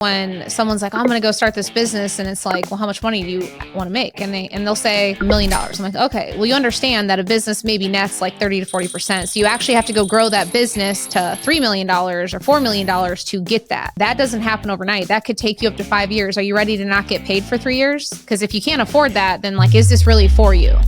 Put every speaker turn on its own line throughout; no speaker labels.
When someone's like, I'm going to go start this business, and it's like, well, how much money do you want to make? And they'll say $1 million. I'm like, okay, well, you understand that a business maybe nets like 30 to 40%. So you actually have to go grow that business to $3 million or $4 million to get that. That doesn't happen overnight. That could take you up to 5 years. Are you ready to not get paid for 3 years? Because if you can't afford that, then like, is this really for you?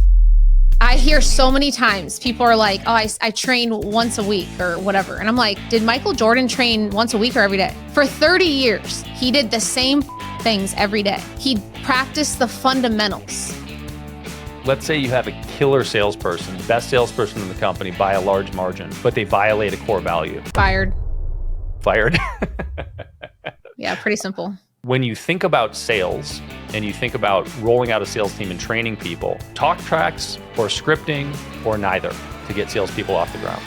I hear so many times people are like, oh, I train once a week or whatever. And I'm like, did Michael Jordan train once a week or every day? For 30 years, he did the same things every day. He practiced the fundamentals.
Let's say you have a killer salesperson, the best salesperson in the company by a large margin, but they violate a core value.
Fired.
Fired?
Yeah, pretty simple.
When you think about sales and you think about rolling out a sales team and training people, talk tracks or scripting or neither to get salespeople off the ground.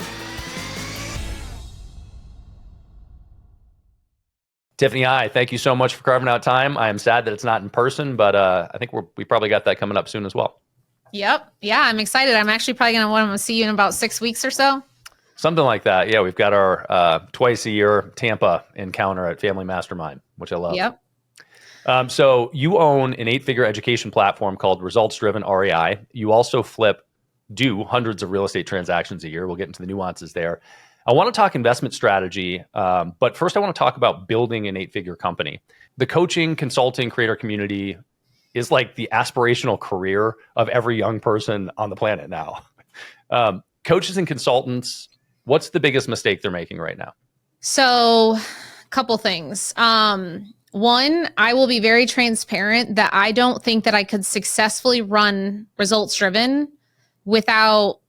Tiffany High, thank you so much for carving out time. I am sad that it's not in person, but I think we probably got that coming up soon as well.
Yep. Yeah, I'm excited. I'm actually probably going to want to see you in about 6 weeks or so.
Something like that. Yeah, we've got our twice a year Tampa encounter at Family Mastermind, which I love.
Yep.
So you own an 8-figure education platform called Results Driven REI. You also do hundreds of real estate transactions a year. We'll get into the nuances there. I want to talk investment strategy, but first I want to talk about building an 8-figure company. The coaching, consulting, creator community is like the aspirational career of every young person on the planet now. Coaches and consultants, what's the biggest mistake they're making right now?
So, couple things. One, I will be very transparent that I don't think that I could successfully run results driven without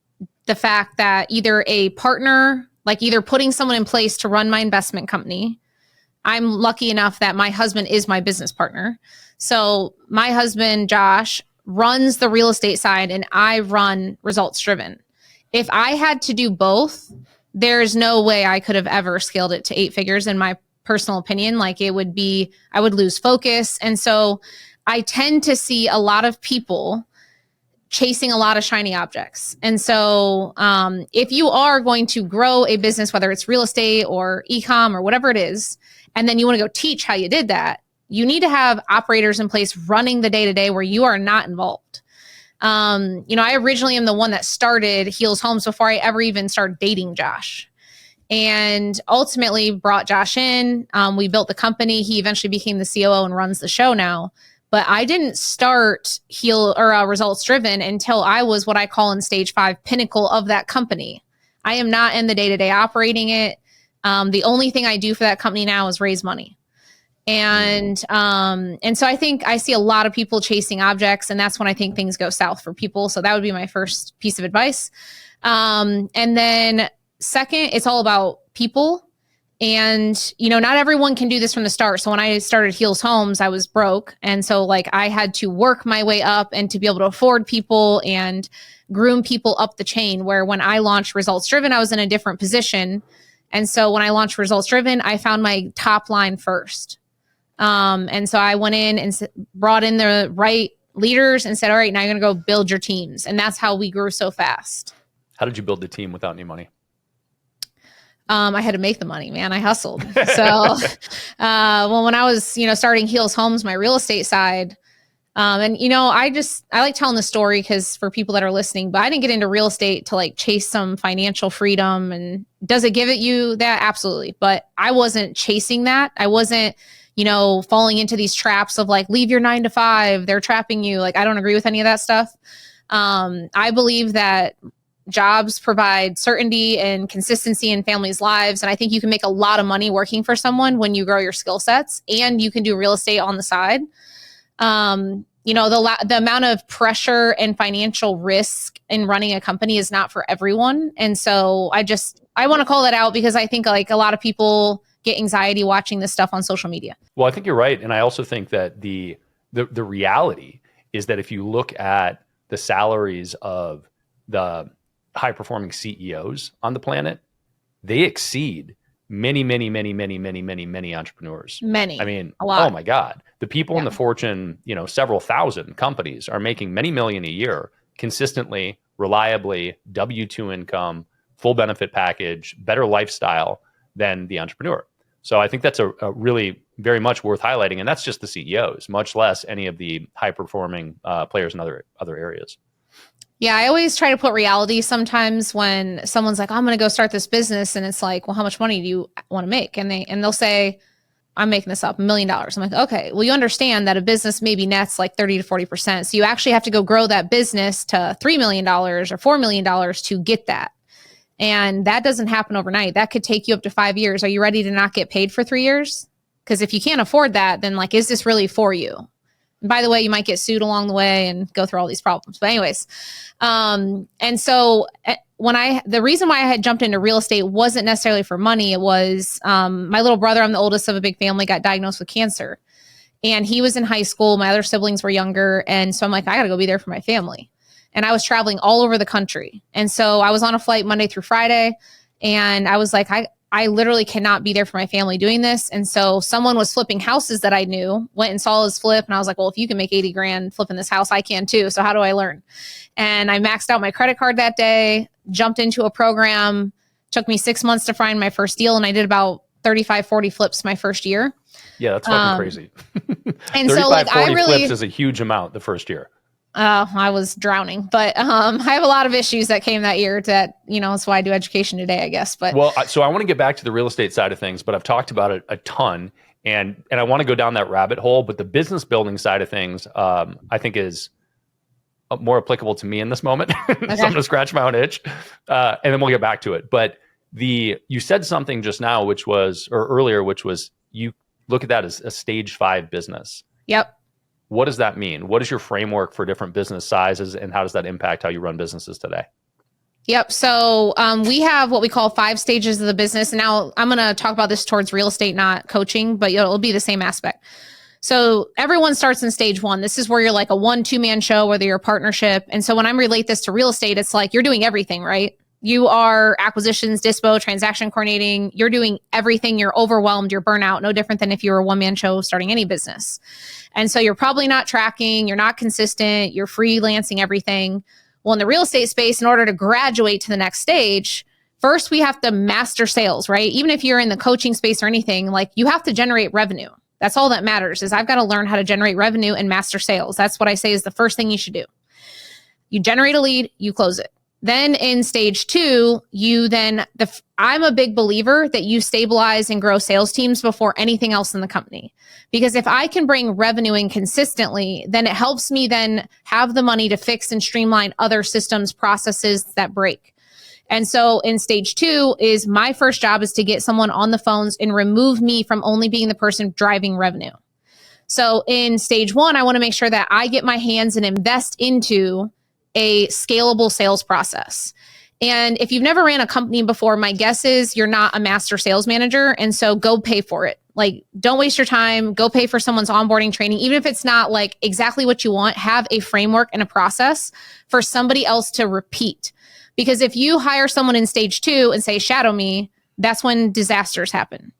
the fact that either a partner, like either putting someone in place to run my investment company. I'm lucky enough that my husband is my business partner. So my husband, Josh, runs the real estate side and I run results driven. If I had to do both, there's no way I could have ever scaled it to 8 figures in my personal opinion. Like I would lose focus. And so I tend to see a lot of people chasing a lot of shiny objects. And so if you are going to grow a business, whether it's real estate or e-com or whatever it is, and then you want to go teach how you did that, you need to have operators in place running the day-to-day where you are not involved. I originally am the one that started Heels Homes before I ever even started dating Josh. And ultimately brought Josh in. We built the company. He eventually became the COO and runs the show now. But I didn't start Results Driven until I was what I call in stage 5 pinnacle of that company. I am not in the day-to-day operating it. The only thing I do for that company now is raise money. And so I think I see a lot of people chasing objects, and that's when I think things go south for people. So that would be my first piece of advice. And then second, it's all about people. And, not everyone can do this from the start. So when I started Heels Homes, I was broke. And so like I had to work my way up and to be able to afford people and groom people up the chain, where when I launched Results Driven, I was in a different position. And so when I launched Results Driven, I found my top line first. And so I went in and brought in the right leaders and said, all right, now you're going to go build your teams. And that's how we grew so fast.
How did you build the team without any money?
I had to make the money, man. I hustled. So, when I was, starting Heels Homes, my real estate side, I like telling the story because for people that are listening, but I didn't get into real estate to like chase some financial freedom. And does it give it you that? Absolutely. But I wasn't chasing that. I wasn't, falling into these traps of like, leave your 9 to 5. They're trapping you. Like, I don't agree with any of that stuff. I believe that jobs provide certainty and consistency in families' lives. And I think you can make a lot of money working for someone when you grow your skill sets, and you can do real estate on the side. The amount of pressure and financial risk in running a company is not for everyone. And so I want to call that out because I think like a lot of people get anxiety watching this stuff on social media.
Well, I think you're right. And I also think that the reality is that if you look at the salaries of the high-performing CEOs on the planet, they exceed many entrepreneurs.
Many.
I mean,
a lot.
Oh my God. The people in the Fortune, several thousand companies are making many million a year consistently, reliably, W-2 income, full benefit package, better lifestyle than the entrepreneur. So I think that's a really very much worth highlighting. And that's just the CEOs, much less any of the high performing players in other areas.
Yeah, I always try to put reality sometimes when someone's like, I'm going to go start this business. And it's like, well, how much money do you want to make? And they'll say, I'm making this up, $1 million. I'm like, okay, well, you understand that a business maybe nets like 30 to 40%. So you actually have to go grow that business to $3 million or $4 million to get that. And that doesn't happen overnight. That could take you up to 5 years. Are you ready to not get paid for 3 years? Because if you can't afford that, then like, is this really for you? And by the way, you might get sued along the way and go through all these problems. But anyways, and so the reason why I had jumped into real estate wasn't necessarily for money. It was my little brother, I'm the oldest of a big family, got diagnosed with cancer. And he was in high school. My other siblings were younger. And so I'm like, I got to go be there for my family. And I was traveling all over the country. And so I was on a flight Monday through Friday. And I was like, I literally cannot be there for my family doing this. And so someone was flipping houses that I knew, went and saw his flip. And I was like, well, if you can make 80 grand flipping this house, I can too. So how do I learn? And I maxed out my credit card that day, jumped into a program, took me 6 months to find my first deal. And I did about 35, 40 flips my first year.
Yeah, that's fucking crazy.
And so like
40
I really
flips is a huge amount the first year.
I was drowning, but I have a lot of issues that came that year that, that's why I do education today, I guess. But
well, so I want to get back to the real estate side of things, but I've talked about it a ton and I want to go down that rabbit hole, but the business building side of things, I think is more applicable to me in this moment. Okay. So I'm going to scratch my own itch and then we'll get back to it. But you said something just now, earlier, which was you look at that as a stage 5 business.
Yep.
What does that mean? What is your framework for different business sizes and how does that impact how you run businesses today?
Yep. So we have what we call 5 stages of the business. And now I'm going to talk about this towards real estate, not coaching, but it'll be the same aspect. So everyone starts in stage 1. This is where you're like a 1-2-man show, whether you're a partnership. And so when I relate this to real estate, it's like you're doing everything, right? You are acquisitions, dispo, transaction coordinating. You're doing everything. You're overwhelmed. You're burnout. No different than if you were a 1-man show starting any business. And so you're probably not tracking. You're not consistent. You're freelancing everything. Well, in the real estate space, in order to graduate to the next stage, first we have to master sales, right? Even if you're in the coaching space or anything, like you have to generate revenue. That's all that matters is I've got to learn how to generate revenue and master sales. That's what I say is the first thing you should do. You generate a lead, you close it. Then in stage 2, I'm a big believer that you stabilize and grow sales teams before anything else in the company. Because if I can bring revenue in consistently, then it helps me then have the money to fix and streamline other systems, processes that break. And so in stage 2 is my first job is to get someone on the phones and remove me from only being the person driving revenue. So in stage 1, I want to make sure that I get my hands and invest into a scalable sales process. And if you've never ran a company before, my guess is you're not a master sales manager. And so go pay for it. Like, don't waste your time. Go pay for someone's onboarding training. Even if it's not like exactly what you want, have a framework and a process for somebody else to repeat. Because if you hire someone in stage 2 and say, shadow me, that's when disasters happen.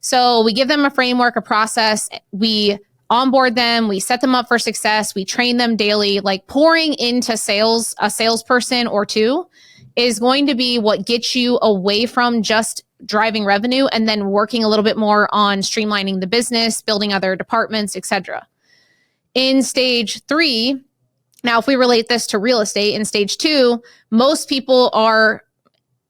So we give them a framework, a process. We onboard them, we set them up for success, we train them daily. Like pouring into sales, a salesperson or two is going to be what gets you away from just driving revenue and then working a little bit more on streamlining the business, building other departments, etc. In stage 3, now if we relate this to real estate, in stage 2, most people are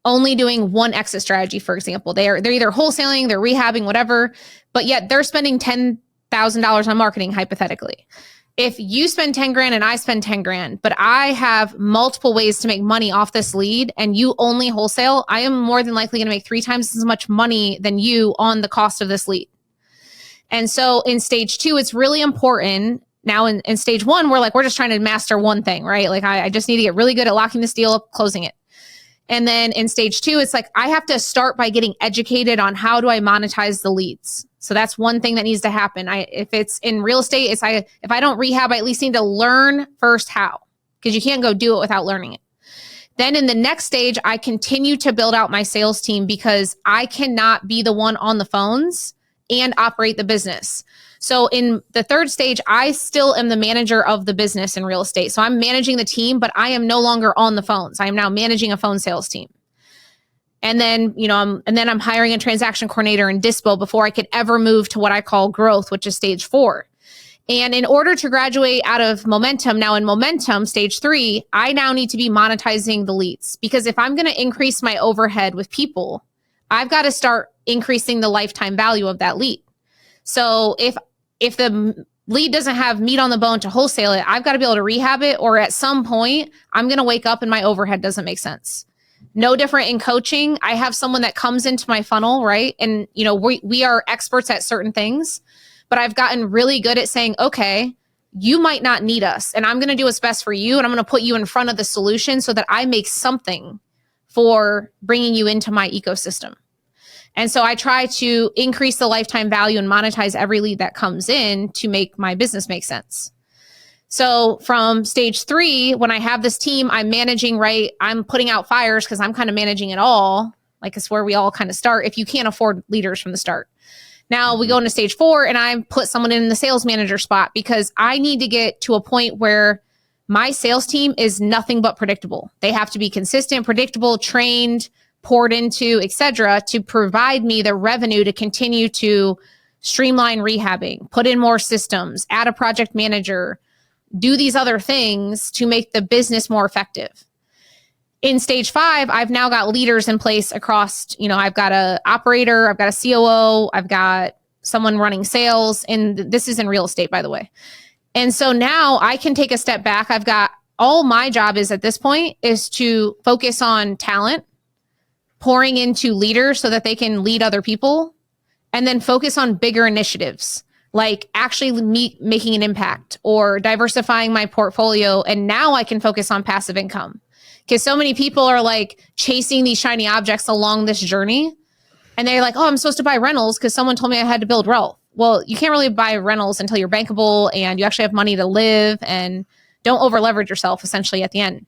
only doing one exit strategy, for example. They're either wholesaling, they're rehabbing, whatever, but yet they're spending $10,000 on marketing, hypothetically. If you spend 10 grand and I spend 10 grand, but I have multiple ways to make money off this lead and you only wholesale, I am more than likely going to make 3 times as much money than you on the cost of this lead. And so in stage 2, it's really important. Now in stage 1, we're just trying to master one thing, right? Like I just need to get really good at locking this deal up, closing it. And then in stage 2, it's like, I have to start by getting educated on how do I monetize the leads. So that's one thing that needs to happen. If it's in real estate, if I don't rehab, I at least need to learn first how, because you can't go do it without learning it. Then in the next stage, I continue to build out my sales team because I cannot be the one on the phones and operate the business. So in the 3rd stage, I still am the manager of the business in real estate. So I'm managing the team, but I am no longer on the phones. I am now managing a phone sales team. And then, I'm hiring a transaction coordinator in Dispo before I could ever move to what I call growth, which is stage 4. And in order to graduate out of momentum, now in momentum, stage 3, I now need to be monetizing the leads. Because if I'm going to increase my overhead with people, I've got to start increasing the lifetime value of that lead. So if the lead doesn't have meat on the bone to wholesale it, I've got to be able to rehab it, or at some point I'm going to wake up and my overhead doesn't make sense. No different in coaching. I have someone that comes into my funnel, right? And we are experts at certain things, but I've gotten really good at saying, okay, you might not need us, and I'm going to do what's best for you, and I'm going to put you in front of the solution so that I make something for bringing you into my ecosystem. And so I try to increase the lifetime value and monetize every lead that comes in to make my business make sense. So from stage 3, when I have this team, I'm managing, right? I'm putting out fires because I'm kind of managing it all. Like, it's where we all kind of start if you can't afford leaders from the start. Now we go into stage 4 and I put someone in the sales manager spot because I need to get to a point where my sales team is nothing but predictable. They have to be consistent, predictable, trained, poured into, et cetera, to provide me the revenue to continue to streamline rehabbing, put in more systems, add a project manager, do these other things to make the business more effective. In stage 5, I've now got leaders in place across, I've got an operator, I've got a COO, I've got someone running sales, and this is in real estate, by the way. And so now I can take a step back. All my job is at this point is to focus on talent, pouring into leaders so that they can lead other people, and then focus on bigger initiatives, like actually making an impact or diversifying my portfolio. And now I can focus on passive income, because so many people are like chasing these shiny objects along this journey. And they're like, oh, I'm supposed to buy rentals because someone told me I had to build wealth. Well, you can't really buy rentals until you're bankable and you actually have money to live, and don't over leverage yourself essentially at the end.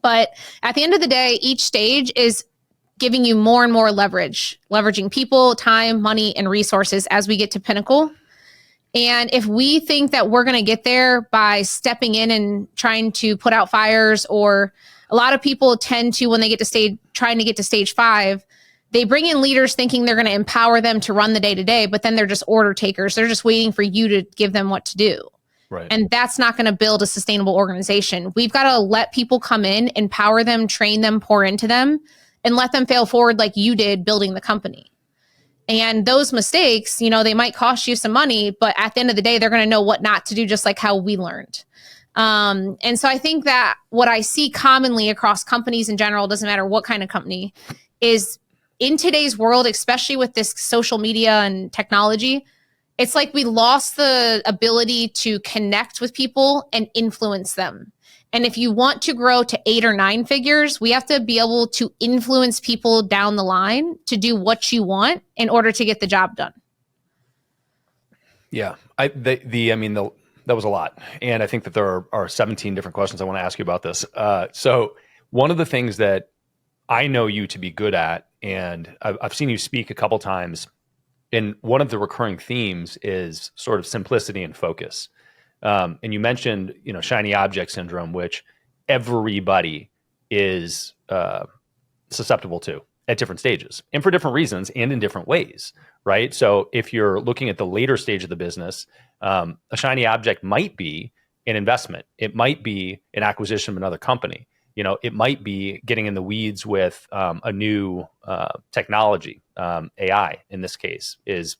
But at the end of the day, each stage is giving you more and more leveraging people, time, money, and resources as we get to pinnacle. And if we think that we're going to get there by stepping in and trying to put out fires, or a lot of people tend to, when they get to trying to get to stage 5, they bring in leaders thinking they're going to empower them to run the day-to-day, but then they're just order takers. They're just waiting for you to give them what to do.
Right.
And that's not going to build a sustainable organization. We've got to let people come in, empower them, train them, pour into them, and let them fail forward like you did building the company. And those mistakes, they might cost you some money, but at the end of the day, they're going to know what not to do, just like how we learned. And so I think that what I see commonly across companies in general, doesn't matter what kind of company, is in today's world, especially with this social media and technology, it's like we lost the ability to connect with people and influence them. And if you want to grow to 8 or 9 figures, we have to be able to influence people down the line to do what you want in order to get the job done.
Yeah, that was a lot. And I think that there are 17 different questions I want to ask you about this. So one of the things that I know you to be good at, and I've seen you speak a couple times, and one of the recurring themes is sort of simplicity and focus. And you mentioned, shiny object syndrome, which everybody is susceptible to at different stages and for different reasons and in different ways, right? So if you're looking at the later stage of the business, a shiny object might be an investment. It might be an acquisition of another company. It might be getting in the weeds with a new technology. AI, in this case, is,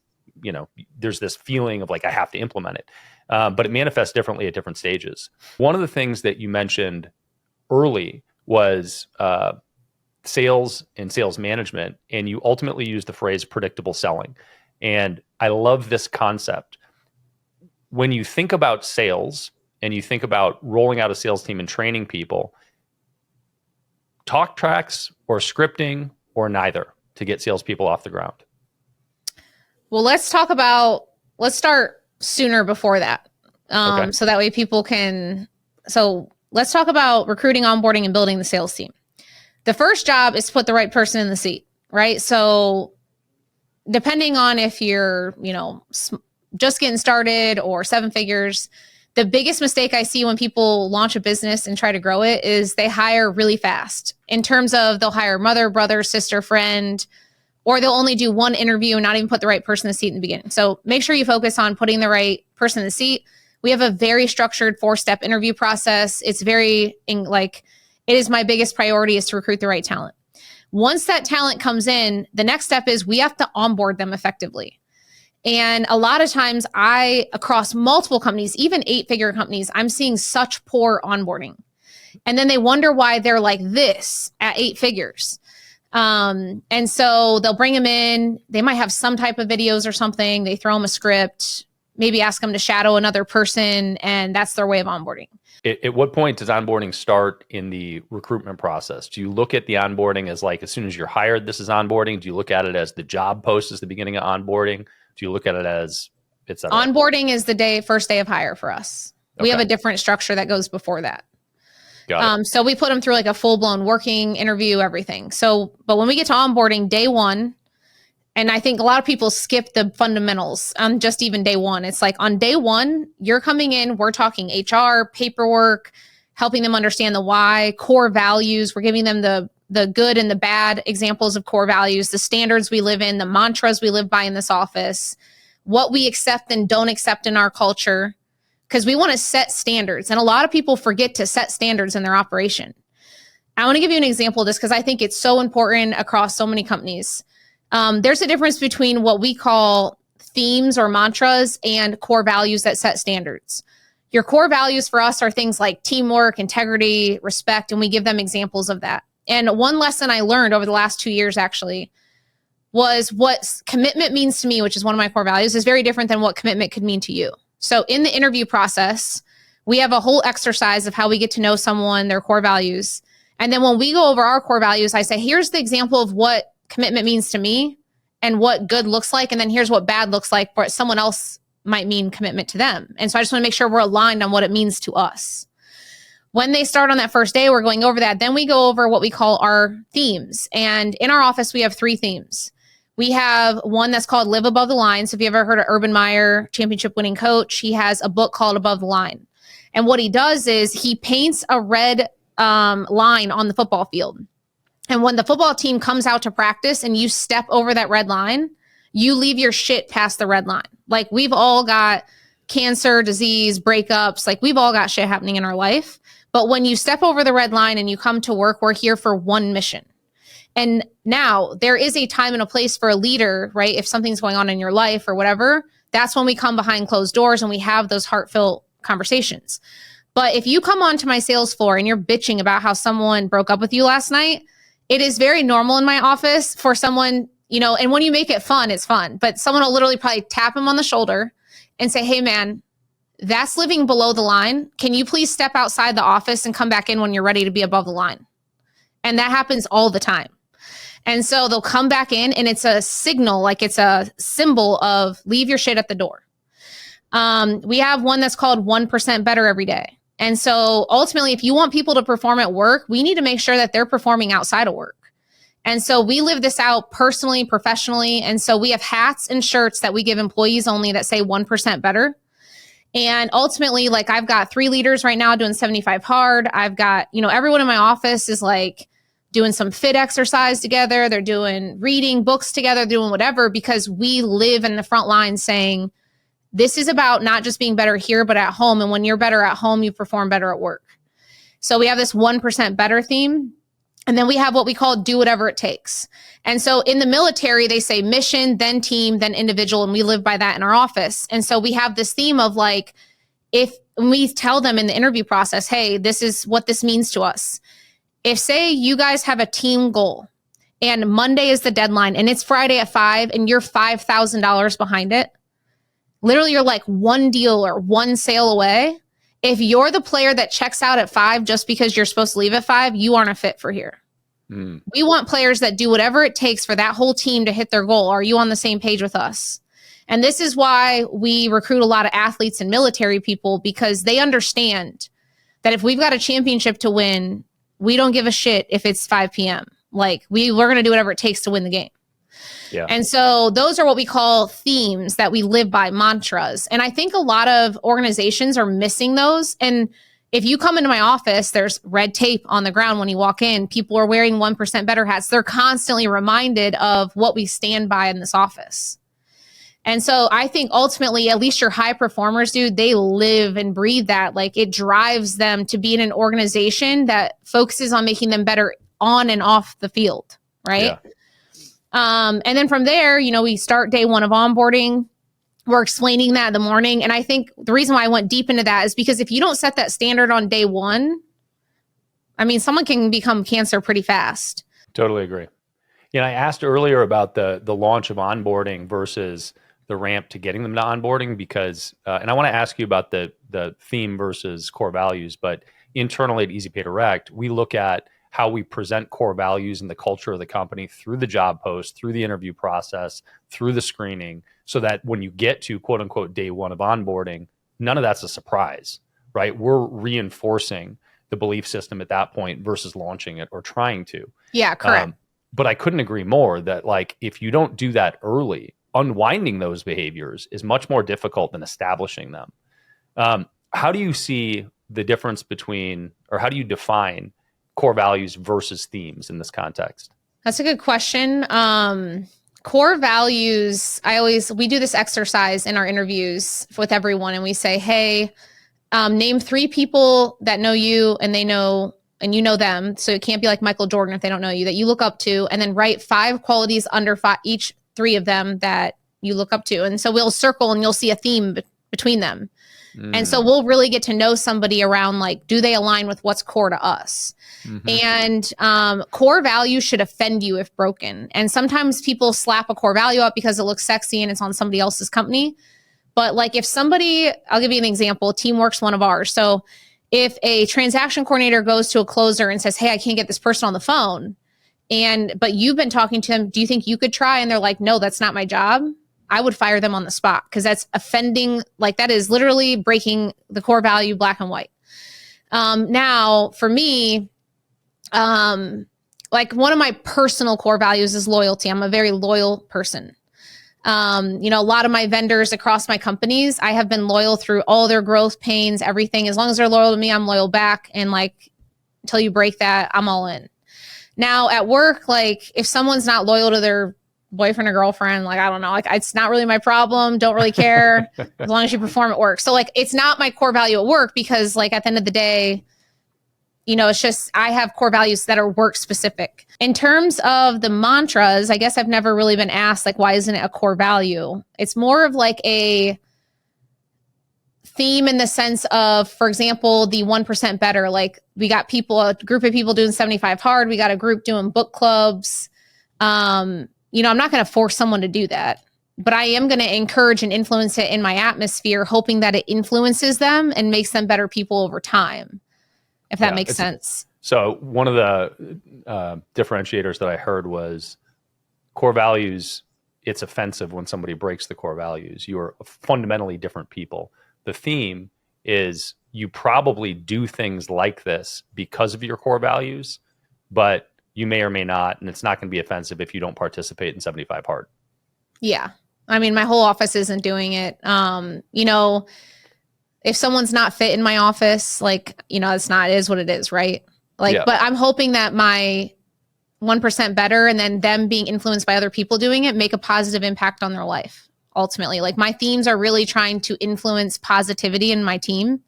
there's this feeling of like, I have to implement it. But it manifests differently at different stages. One of the things that you mentioned early was sales and sales management, and you ultimately used the phrase predictable selling. And I love this concept. When you think about sales and you think about rolling out a sales team and training people, talk tracks or scripting or neither to get salespeople off the ground?
Well, let's start sooner before that. Okay. So that way people can, so let's talk about recruiting, onboarding, and building the sales team. The first job is to put the right person in the seat, right? So depending on if you're, just getting started or 7 figures, The biggest mistake I see when people launch a business and try to grow it is they hire really fast, in terms of they'll hire mother, brother, sister, friend, or they'll only do one interview and not even put the right person in the seat in the beginning. So make sure you focus on putting the right person in the seat. We have a very structured 4-step interview process. It's very it is my biggest priority, is to recruit the right talent. Once that talent comes in, the next step is we have to onboard them effectively. And a lot of times across multiple companies, even 8-figure companies, I'm seeing such poor onboarding. And then they wonder why they're like this at 8 figures. And so they'll bring them in. They might have some type of videos or something. They throw them a script, maybe ask them to shadow another person, and that's their way of onboarding.
At what point does onboarding start in the recruitment process? Do you look at the onboarding as like, as soon as you're hired, this is onboarding? Do you look at it as the job post is the beginning of onboarding? Do you look at it as it's
onboarding is the first day of hire for us. Okay. We have a different structure that goes before that.
Got it.
So we put them through like a full-blown working interview, everything. But when we get to onboarding, day one, and I think a lot of people skip the fundamentals on just even day one. It's like on day one, you're coming in, we're talking HR, paperwork, helping them understand the why, core values. We're giving them the good and the bad examples of core values, the standards we live in, the mantras we live by in this office, what we accept and don't accept in our culture, because we want to set standards. And a lot of people forget to set standards in their operation. I want to give you an example of this because I think it's so important across so many companies. There's a difference between what we call themes or mantras and core values that set standards. Your core values for us are things like teamwork, integrity, respect, and we give them examples of that. And one lesson I learned over the last 2 years actually was what commitment means to me, which is one of my core values, is very different than what commitment could mean to you. So in the interview process, we have a whole exercise of how we get to know someone, their core values. And then when we go over our core values, I say, here's the example of what commitment means to me and what good looks like. And then here's what bad looks like for someone else might mean commitment to them. And so I just want to make sure we're aligned on what it means to us. When they start on that first day, we're going over that. Then we go over what we call our themes. And in our office, we have 3 themes. We have one that's called Live Above the Line. So if you ever heard of Urban Meyer, championship winning coach, he has a book called Above the Line. And what he does is he paints a red line on the football field. And when the football team comes out to practice and you step over that red line, you leave your shit past the red line. Like we've all got cancer, disease, breakups, like we've all got shit happening in our life. But when you step over the red line and you come to work, we're here for one mission. And now there is a time and a place for a leader, right? If something's going on in your life or whatever, that's when we come behind closed doors and we have those heartfelt conversations. But if you come onto my sales floor and you're bitching about how someone broke up with you last night, it is very normal in my office for someone, and when you make it fun, it's fun. But someone will literally probably tap him on the shoulder and say, hey, man, that's living below the line. Can you please step outside the office and come back in when you're ready to be above the line? And that happens all the time. And so they'll come back in and it's a signal, like it's a symbol of leave your shit at the door. We have one that's called 1% better every day. And so ultimately, if you want people to perform at work, we need to make sure that they're performing outside of work. And so we live this out personally, professionally. And so we have hats and shirts that we give employees only that say 1% better. And ultimately, like I've got 3 leaders right now doing 75 hard. I've got, everyone in my office is like doing some fit exercise together. They're doing reading books together, doing whatever, because we live in the front line saying, this is about not just being better here, but at home. And when you're better at home, you perform better at work. So we have this 1% better theme. And then we have what we call do whatever it takes. And so in the military, they say mission, then team, then individual. And we live by that in our office. And so we have this theme of like, if we tell them in the interview process, hey, this is what this means to us. If say you guys have a team goal and Monday is the deadline and it's Friday at 5 and you're $5,000 behind it, literally you're like one deal or one sale away. If you're the player that checks out at 5 just because you're supposed to leave at 5, you aren't a fit for here. We want players that do whatever it takes for that whole team to hit their goal. Are you on the same page with us? And this is why we recruit a lot of athletes and military people, because they understand that if we've got a championship to win, we don't give a shit if it's 5 p.m. Like we're going to do whatever it takes to win the game.
Yeah.
And so those are what we call themes that we live by, mantras. And I think a lot of organizations are missing those. And if you come into my office, there's red tape on the ground when you walk in. People are wearing 1% better hats. They're constantly reminded of what we stand by in this office. And so I think ultimately, at least your high performers, dude, they live and breathe that. Like, it drives them to be in an organization that focuses on making them better on and off the field, right?
Yeah.
And then from there, we start day one of onboarding. We're explaining that in the morning. And I think the reason why I went deep into that is because if you don't set that standard on day one, I mean, someone can become cancer pretty fast.
Totally agree. I asked earlier about the launch of onboarding versus the ramp to getting them to onboarding because, and I want to ask you about the theme versus core values, but internally at Easy Pay Direct, we look at how we present core values and the culture of the company through the job post, through the interview process, through the screening, so that when you get to quote unquote day one of onboarding, none of that's a surprise, right? We're reinforcing the belief system at that point versus launching it or trying to.
Yeah, correct.
But I couldn't agree more that like, if you don't do that early, unwinding those behaviors is much more difficult than establishing them. How do you see the difference between, or how do you define core values versus themes in this context?
That's a good question. Core values, we do this exercise in our interviews with everyone, and we say, hey, name 3 people that know you and they know, and you know them. So it can't be like Michael Jordan if they don't know you, that you look up to, and then write 5 qualities under each 3 of them that you look up to. And so we'll circle and you'll see a theme between them. And so we'll really get to know somebody around, like, do they align with what's core to us? And core values should offend you if broken. And sometimes people slap a core value up because it looks sexy and it's on somebody else's company. But like, if somebody, I'll give you an example, Teamwork's one of ours. So if a transaction coordinator goes to a closer and says, hey, I can't get this person on the phone, but you've been talking to them, do you think you could try? And they're like, no, that's not my job. I would fire them on the spot because that's offending. Like, that is literally breaking the core value, black and white. Now for me, like, one of my personal core values is loyalty. I'm a very loyal person. A lot of my vendors across my companies, I have been loyal through all their growth pains, everything. As long as they're loyal to me, I'm loyal back. And like, until you break that, I'm all in. Now at work, like, if someone's not loyal to their boyfriend or girlfriend, like, I don't know, like, it's not really my problem. Don't really care as long as you perform at work. So like, it's not my core value at work because, like, at the end of the day, it's just, I have core values that are work specific. In terms of the mantras, I guess I've never really been asked, like, why isn't it a core value? It's more of like a theme in the sense of, for example, the 1% better. Like, we got a group of people doing 75 hard. We got a group doing book clubs. I'm not going to force someone to do that, but I am going to encourage and influence it in my atmosphere, hoping that it influences them and makes them better people over time, if that makes sense.
So one of the differentiators that I heard was core values. It's offensive when somebody breaks the core values. You are fundamentally different people. The theme is you probably do things like this because of your core values, but you may or may not, and it's not going to be offensive if you don't participate in 75 hard.
Yeah. I mean, my whole office isn't doing it. If someone's not fit in my office, like, it is what it is, right? Like, but I'm hoping that my 1% better and then them being influenced by other people doing it make a positive impact on their life. Ultimately, like, my themes are really trying to influence positivity in my team.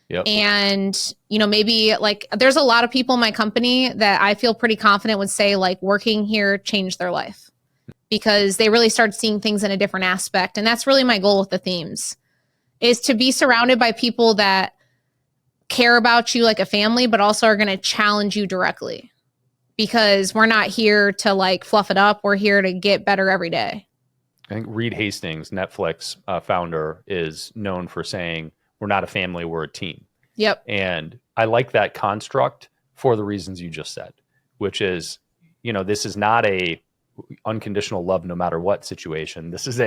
Yep. And, maybe, like, there's a lot of people in my company that I feel pretty confident would say, like, working here changed their life because they really started seeing things in a different aspect. And that's really my goal with the themes, is to be surrounded by people that care about you like a family, but also are going to challenge you directly, because we're not here to, like, fluff it up. We're here to get better every day.
I think Reed Hastings, Netflix founder, is known for saying, we're not a family, we're a team.
Yep.
And I like that construct for the reasons you just said, which is, this is not a unconditional love no matter what situation. This is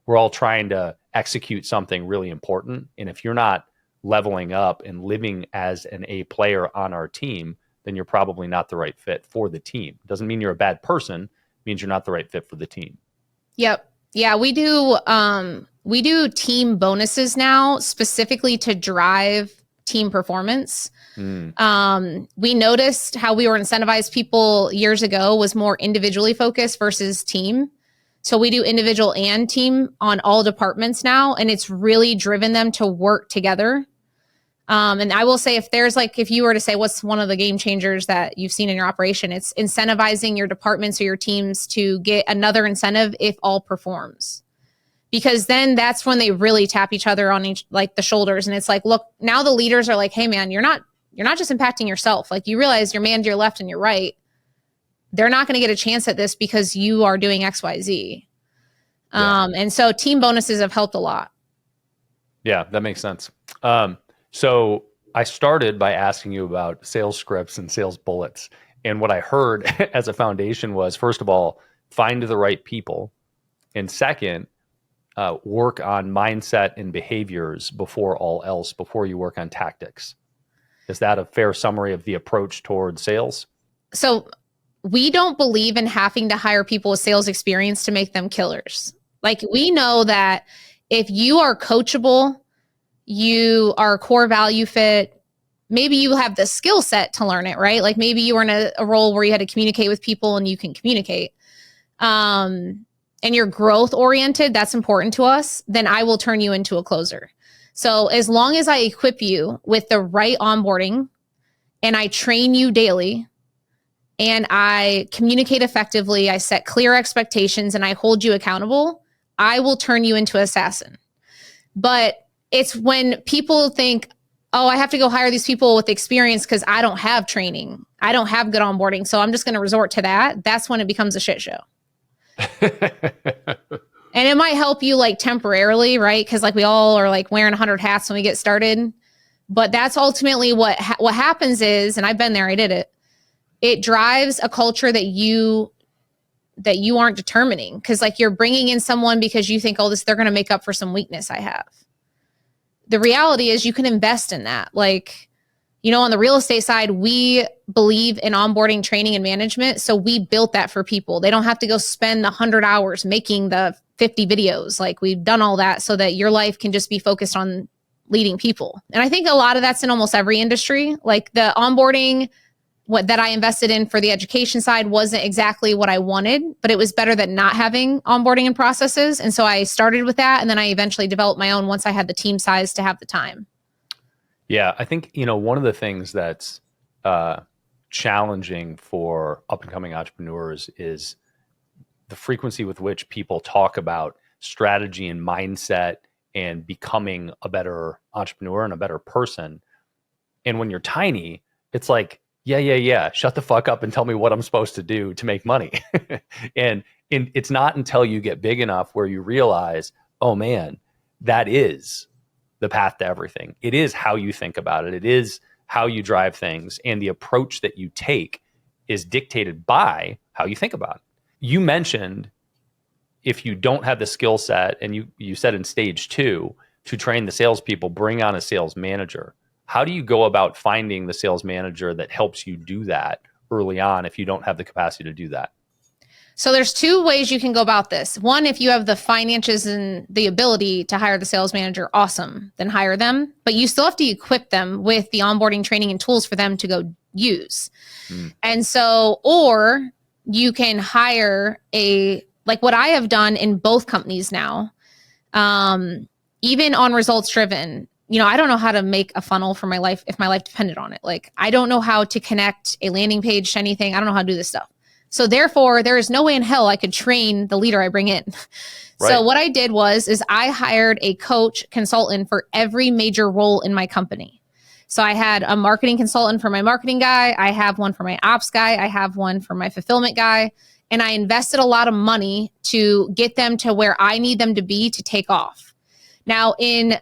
we're all trying to execute something really important. And if you're not leveling up and living as an A player on our team, then you're probably not the right fit for the team. Doesn't mean you're a bad person, it means you're not the right fit for the team.
Yep. Yeah, we do team bonuses now specifically to drive team performance.
Mm.
We noticed how we were incentivized people years ago was more individually focused versus team. So we do individual and team on all departments now, and it's really driven them to work together. And I will say, if you were to say, what's one of the game changers that you've seen in your operation, it's incentivizing your departments or your teams to get another incentive if all performs. Because then that's when they really tap each other on the shoulders. And it's like, look, now the leaders are like, hey man, you're not just impacting yourself. Like, you realize your man to your left and your right, they're not going to get a chance at this because you are doing X, Y, Z.
Yeah.
And so team bonuses have helped a lot.
Yeah, that makes sense. So I started by asking you about sales scripts and sales bullets. And what I heard as a foundation was, first of all, find the right people. And second, work on mindset and behaviors before all else, before you work on tactics. Is that a fair summary of the approach towards sales?
So we don't believe in having to hire people with sales experience to make them killers. Like, we know that if you are coachable, you are a core value fit, maybe you have the skill set to learn it, right? Like, maybe you were in a role where you had to communicate with people and you can communicate. And you're growth oriented, that's important to us, then I will turn you into a closer. So as long as I equip you with the right onboarding and I train you daily and I communicate effectively, I set clear expectations and I hold you accountable, I will turn you into an assassin. But it's when people think, oh, I have to go hire these people with experience because I don't have training, I don't have good onboarding, so I'm just going to resort to that. That's when it becomes a shit show. And it might help you like temporarily, right? Because like we all are like wearing 100 hats when we get started. But that's ultimately what happens is, and I've been there, I did it. It drives a culture that you aren't determining, because like you're bringing in someone because you think, oh, they're going to make up for some weakness I have. The reality is you can invest in that. Like, on the real estate side, we believe in onboarding, training, and management. So we built that for people. They don't have to go spend the 100 hours making the 50 videos. Like, we've done all that so that your life can just be focused on leading people. And I think a lot of that's in almost every industry. Like, the onboarding, that I invested in for the education side wasn't exactly what I wanted, but it was better than not having onboarding and processes. And so I started with that. And then I eventually developed my own once I had the team size to have the time.
Yeah, I think, one of the things that's challenging for up and coming entrepreneurs is the frequency with which people talk about strategy and mindset and becoming a better entrepreneur and a better person. And when you're tiny, it's like, yeah, shut the fuck up and tell me what I'm supposed to do to make money. and it's not until you get big enough where you realize, oh man, that is the path to everything. It is how you think about it. It is how you drive things. And the approach that you take is dictated by how you think about it. You mentioned if you don't have the skill set, and you said in stage 2 to train the salespeople, bring on a sales manager. How do you go about finding the sales manager that helps you do that early on if you don't have the capacity to do that?
So there's 2 ways you can go about this. One, if you have the finances and the ability to hire the sales manager, awesome, then hire them. But you still have to equip them with the onboarding, training, and tools for them to go use. And so, or you can hire like what I have done in both companies now, even on results driven. I don't know how to make a funnel for my life if my life depended on it. Like, I don't know how to connect a landing page to anything. I don't know how to do this stuff. So therefore, there is no way in hell I could train the leader I bring in. Right. So what I did is I hired a coach consultant for every major role in my company. So I had a marketing consultant for my marketing guy. I have one for my ops guy. I have one for my fulfillment guy. And I invested a lot of money to get them to where I need them to be to take off. Now, and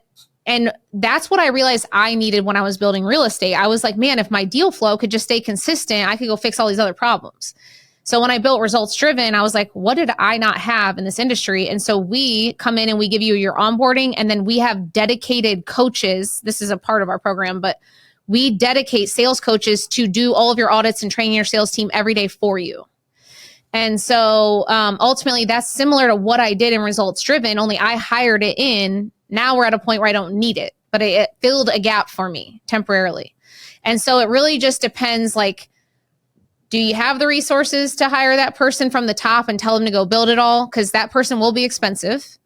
that's what I realized I needed when I was building real estate. I was like, man, if my deal flow could just stay consistent, I could go fix all these other problems. So when I built Results Driven, I was like, what did I not have in this industry? And so we come in and we give you your onboarding, and then we have dedicated coaches. This is a part of our program, but we dedicate sales coaches to do all of your audits and training your sales team every day for you. And so ultimately, that's similar to what I did in results driven, only I hired it in. Now we're at a point where I don't need it, but it filled a gap for me temporarily. And so it really just depends, like, do you have the resources to hire that person from the top and tell them to go build it all? Because that person will be expensive.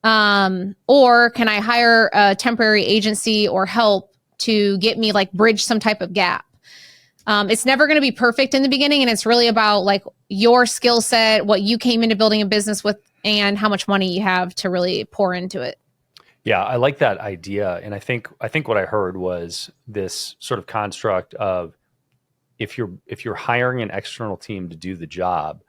Or can I hire a temporary agency or help to get me, like, bridge some type of gap? It's never going to be perfect in the beginning. And it's really about, like, your skill set, what you came into building a business with, and how much money you have to really pour into it.
Yeah, I like that idea. And I think what I heard was this sort of construct of, if you're hiring an external team to do the job,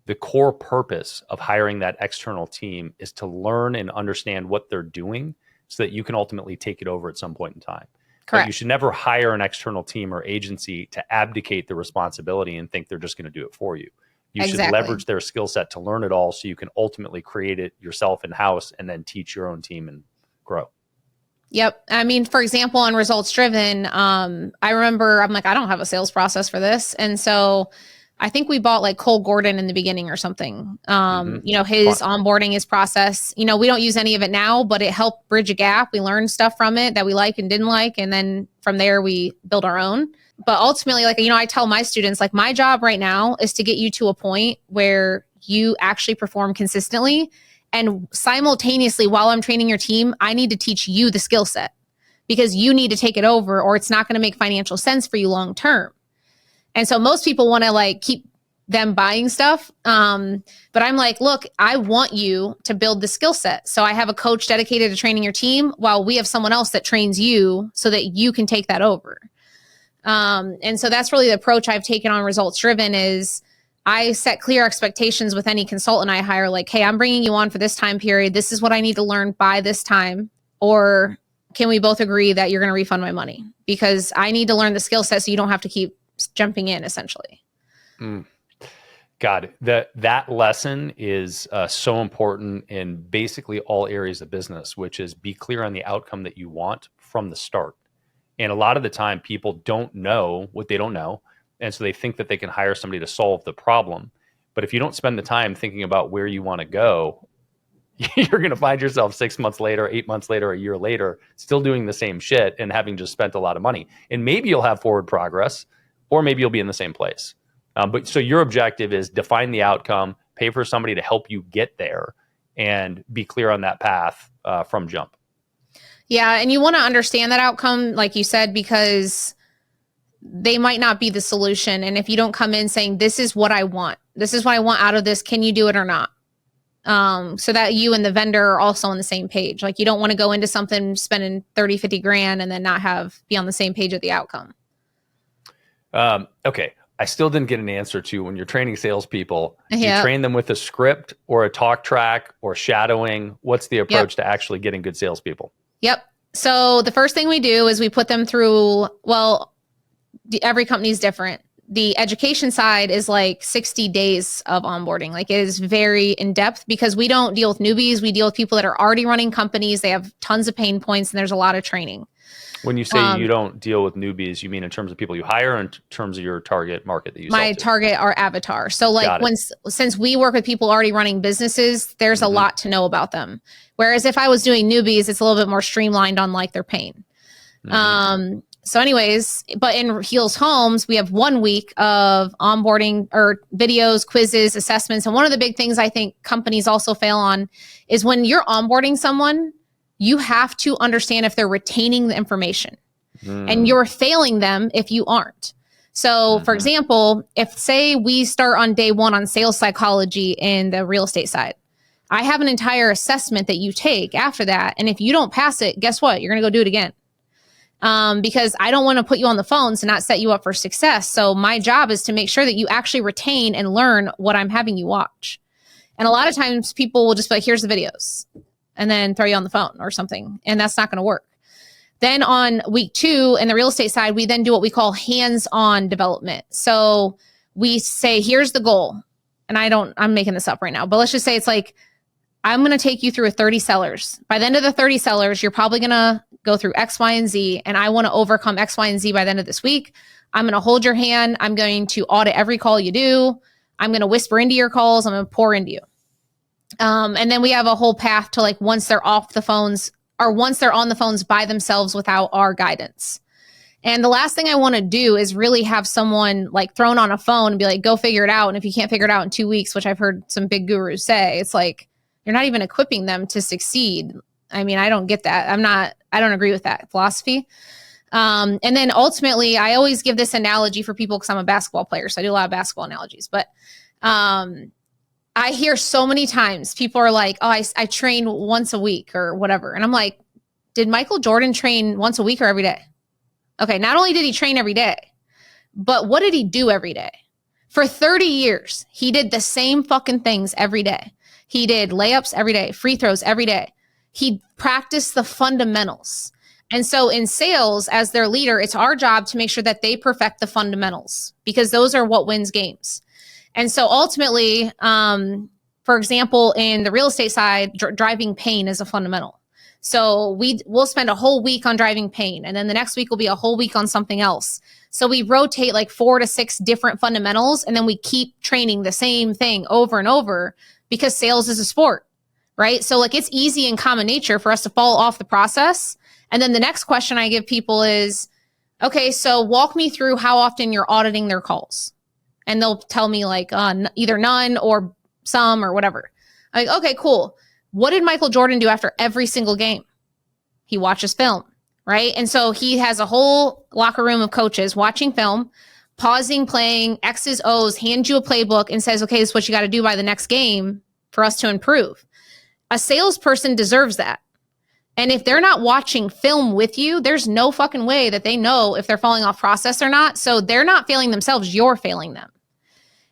the core purpose of hiring that external team is to learn and understand what they're doing so that you can ultimately take it over at some point in time.
Correct.
But you should never hire an external team or agency to abdicate the responsibility and think they're just going to do it for you. You should leverage their skill set to learn it all so you can ultimately create it yourself in-house and then teach your own team and grow.
Yep. I mean, for example, on results driven, I remember I'm like, I don't have a sales process for this. And so I think we bought, like, Cole Gordon in the beginning or something. His onboarding, his process, we don't use any of it now, but it helped bridge a gap. We learned stuff from it that we like and didn't like. And then from there, we build our own. But ultimately, like, I tell my students, like, my job right now is to get you to a point where you actually perform consistently. And simultaneously, while I'm training your team, I need to teach you the skill set, because you need to take it over, or it's not going to make financial sense for you long term. And so most people want to, like, keep them buying stuff. But I'm like, look, I want you to build the skill set. So I have a coach dedicated to training your team, while we have someone else that trains you so that you can take that over. And so that's really the approach I've taken on results driven. Is I set clear expectations with any consultant I hire, like, hey, I'm bringing you on for this time period. This is what I need to learn by this time. Or can we both agree that you're going to refund my money? Because I need to learn the skill set so you don't have to keep jumping in, essentially.
Got it. That lesson is so important in basically all areas of business, which is be clear on the outcome that you want from the start. And a lot of the time, people don't know what they don't know. And so they think that they can hire somebody to solve the problem. But if you don't spend the time thinking about where you want to go, you're going to find yourself 6 months later, 8 months later, a year later, still doing the same shit and having just spent a lot of money. And maybe you'll have forward progress, or maybe you'll be in the same place. But so your objective is define the outcome, pay for somebody to help you get there, and be clear on that path from jump.
Yeah. And you want to understand that outcome, like you said, because they might not be the solution. And if you don't come in saying, this is what I want out of this, can you do it or not? So that you and the vendor are also on the same page. Like, you don't want to go into something spending 30, 50 grand and then not be on the same page of the outcome.
Okay. I still didn't get an answer to, when you're training salespeople, do you train them with a script or a talk track or shadowing? What's the approach to actually getting good salespeople?
Yep. So the first thing we do is we put them through, every company is different. The education side is like 60 days of onboarding. Like, it is very in depth, because we don't deal with newbies. We deal with people that are already running companies. They have tons of pain points, and there's a lot of training.
When you say you don't deal with newbies, you mean in terms of people you hire, or in terms of your target market that you sell to?
My target are avatar. So, like, since we work with people already running businesses, there's a lot to know about them. Whereas if I was doing newbies, it's a little bit more streamlined on, like, their pain. So anyways, but in Heels Homes, we have 1 week of onboarding, or videos, quizzes, assessments. And one of the big things I think companies also fail on is, when you're onboarding someone, you have to understand if they're retaining the information, and you're failing them if you aren't. So for example, if, say, we start on day one on sales psychology in the real estate side, I have an entire assessment that you take after that. And if you don't pass it, guess what? You're going to go do it again. Because I don't want to put you on the phone to not set you up for success. So my job is to make sure that you actually retain and learn what I'm having you watch. And a lot of times people will just be like, here's the videos, and then throw you on the phone or something. And that's not going to work. Then on week 2 in the real estate side, we then do what we call hands-on development. So we say, here's the goal. And I'm making this up right now, but let's just say it's like, I'm going to take you through 30 sellers. By the end of the 30 sellers, you're probably going to go through X, Y, and Z. And I want to overcome X, Y, and Z by the end of this week. I'm going to hold your hand. I'm going to audit every call you do. I'm going to whisper into your calls. I'm going to pour into you. And then we have a whole path to like once they're off the phones or once they're on the phones by themselves without our guidance. And the last thing I want to do is really have someone like thrown on a phone and be like, go figure it out. And if you can't figure it out in 2 weeks, which I've heard some big gurus say, it's like, you're not even equipping them to succeed. I mean, I don't get that. I don't agree with that philosophy. And then ultimately, I always give this analogy for people because I'm a basketball player. So I do a lot of basketball analogies, but I hear so many times people are like, oh, I train once a week or whatever. And I'm like, did Michael Jordan train once a week or every day? Okay, not only did he train every day, but what did he do every day? For 30 years, he did the same fucking things every day. He did layups every day, free throws every day. He practiced the fundamentals. And so in sales, as their leader, it's our job to make sure that they perfect the fundamentals because those are what wins games. And so ultimately, for example, in the real estate side, driving pain is a fundamental. So we'll spend a whole week on driving pain, and then the next week will be a whole week on something else. So we rotate like 4 to 6 different fundamentals, and then we keep training the same thing over and over because sales is a sport, right? So like it's easy in common nature for us to fall off the process. And then the next question I give people is, okay, so walk me through how often you're auditing their calls. And they'll tell me like either none or some or whatever. I'm like, okay, cool. What did Michael Jordan do after every single game? He watches film, right? And so he has a whole locker room of coaches watching film, pausing, playing X's, O's, hands you a playbook and says, okay, this is what you got to do by the next game for us to improve. A salesperson deserves that. And if they're not watching film with you, there's no fucking way that they know if they're falling off process or not. So they're not failing themselves, you're failing them.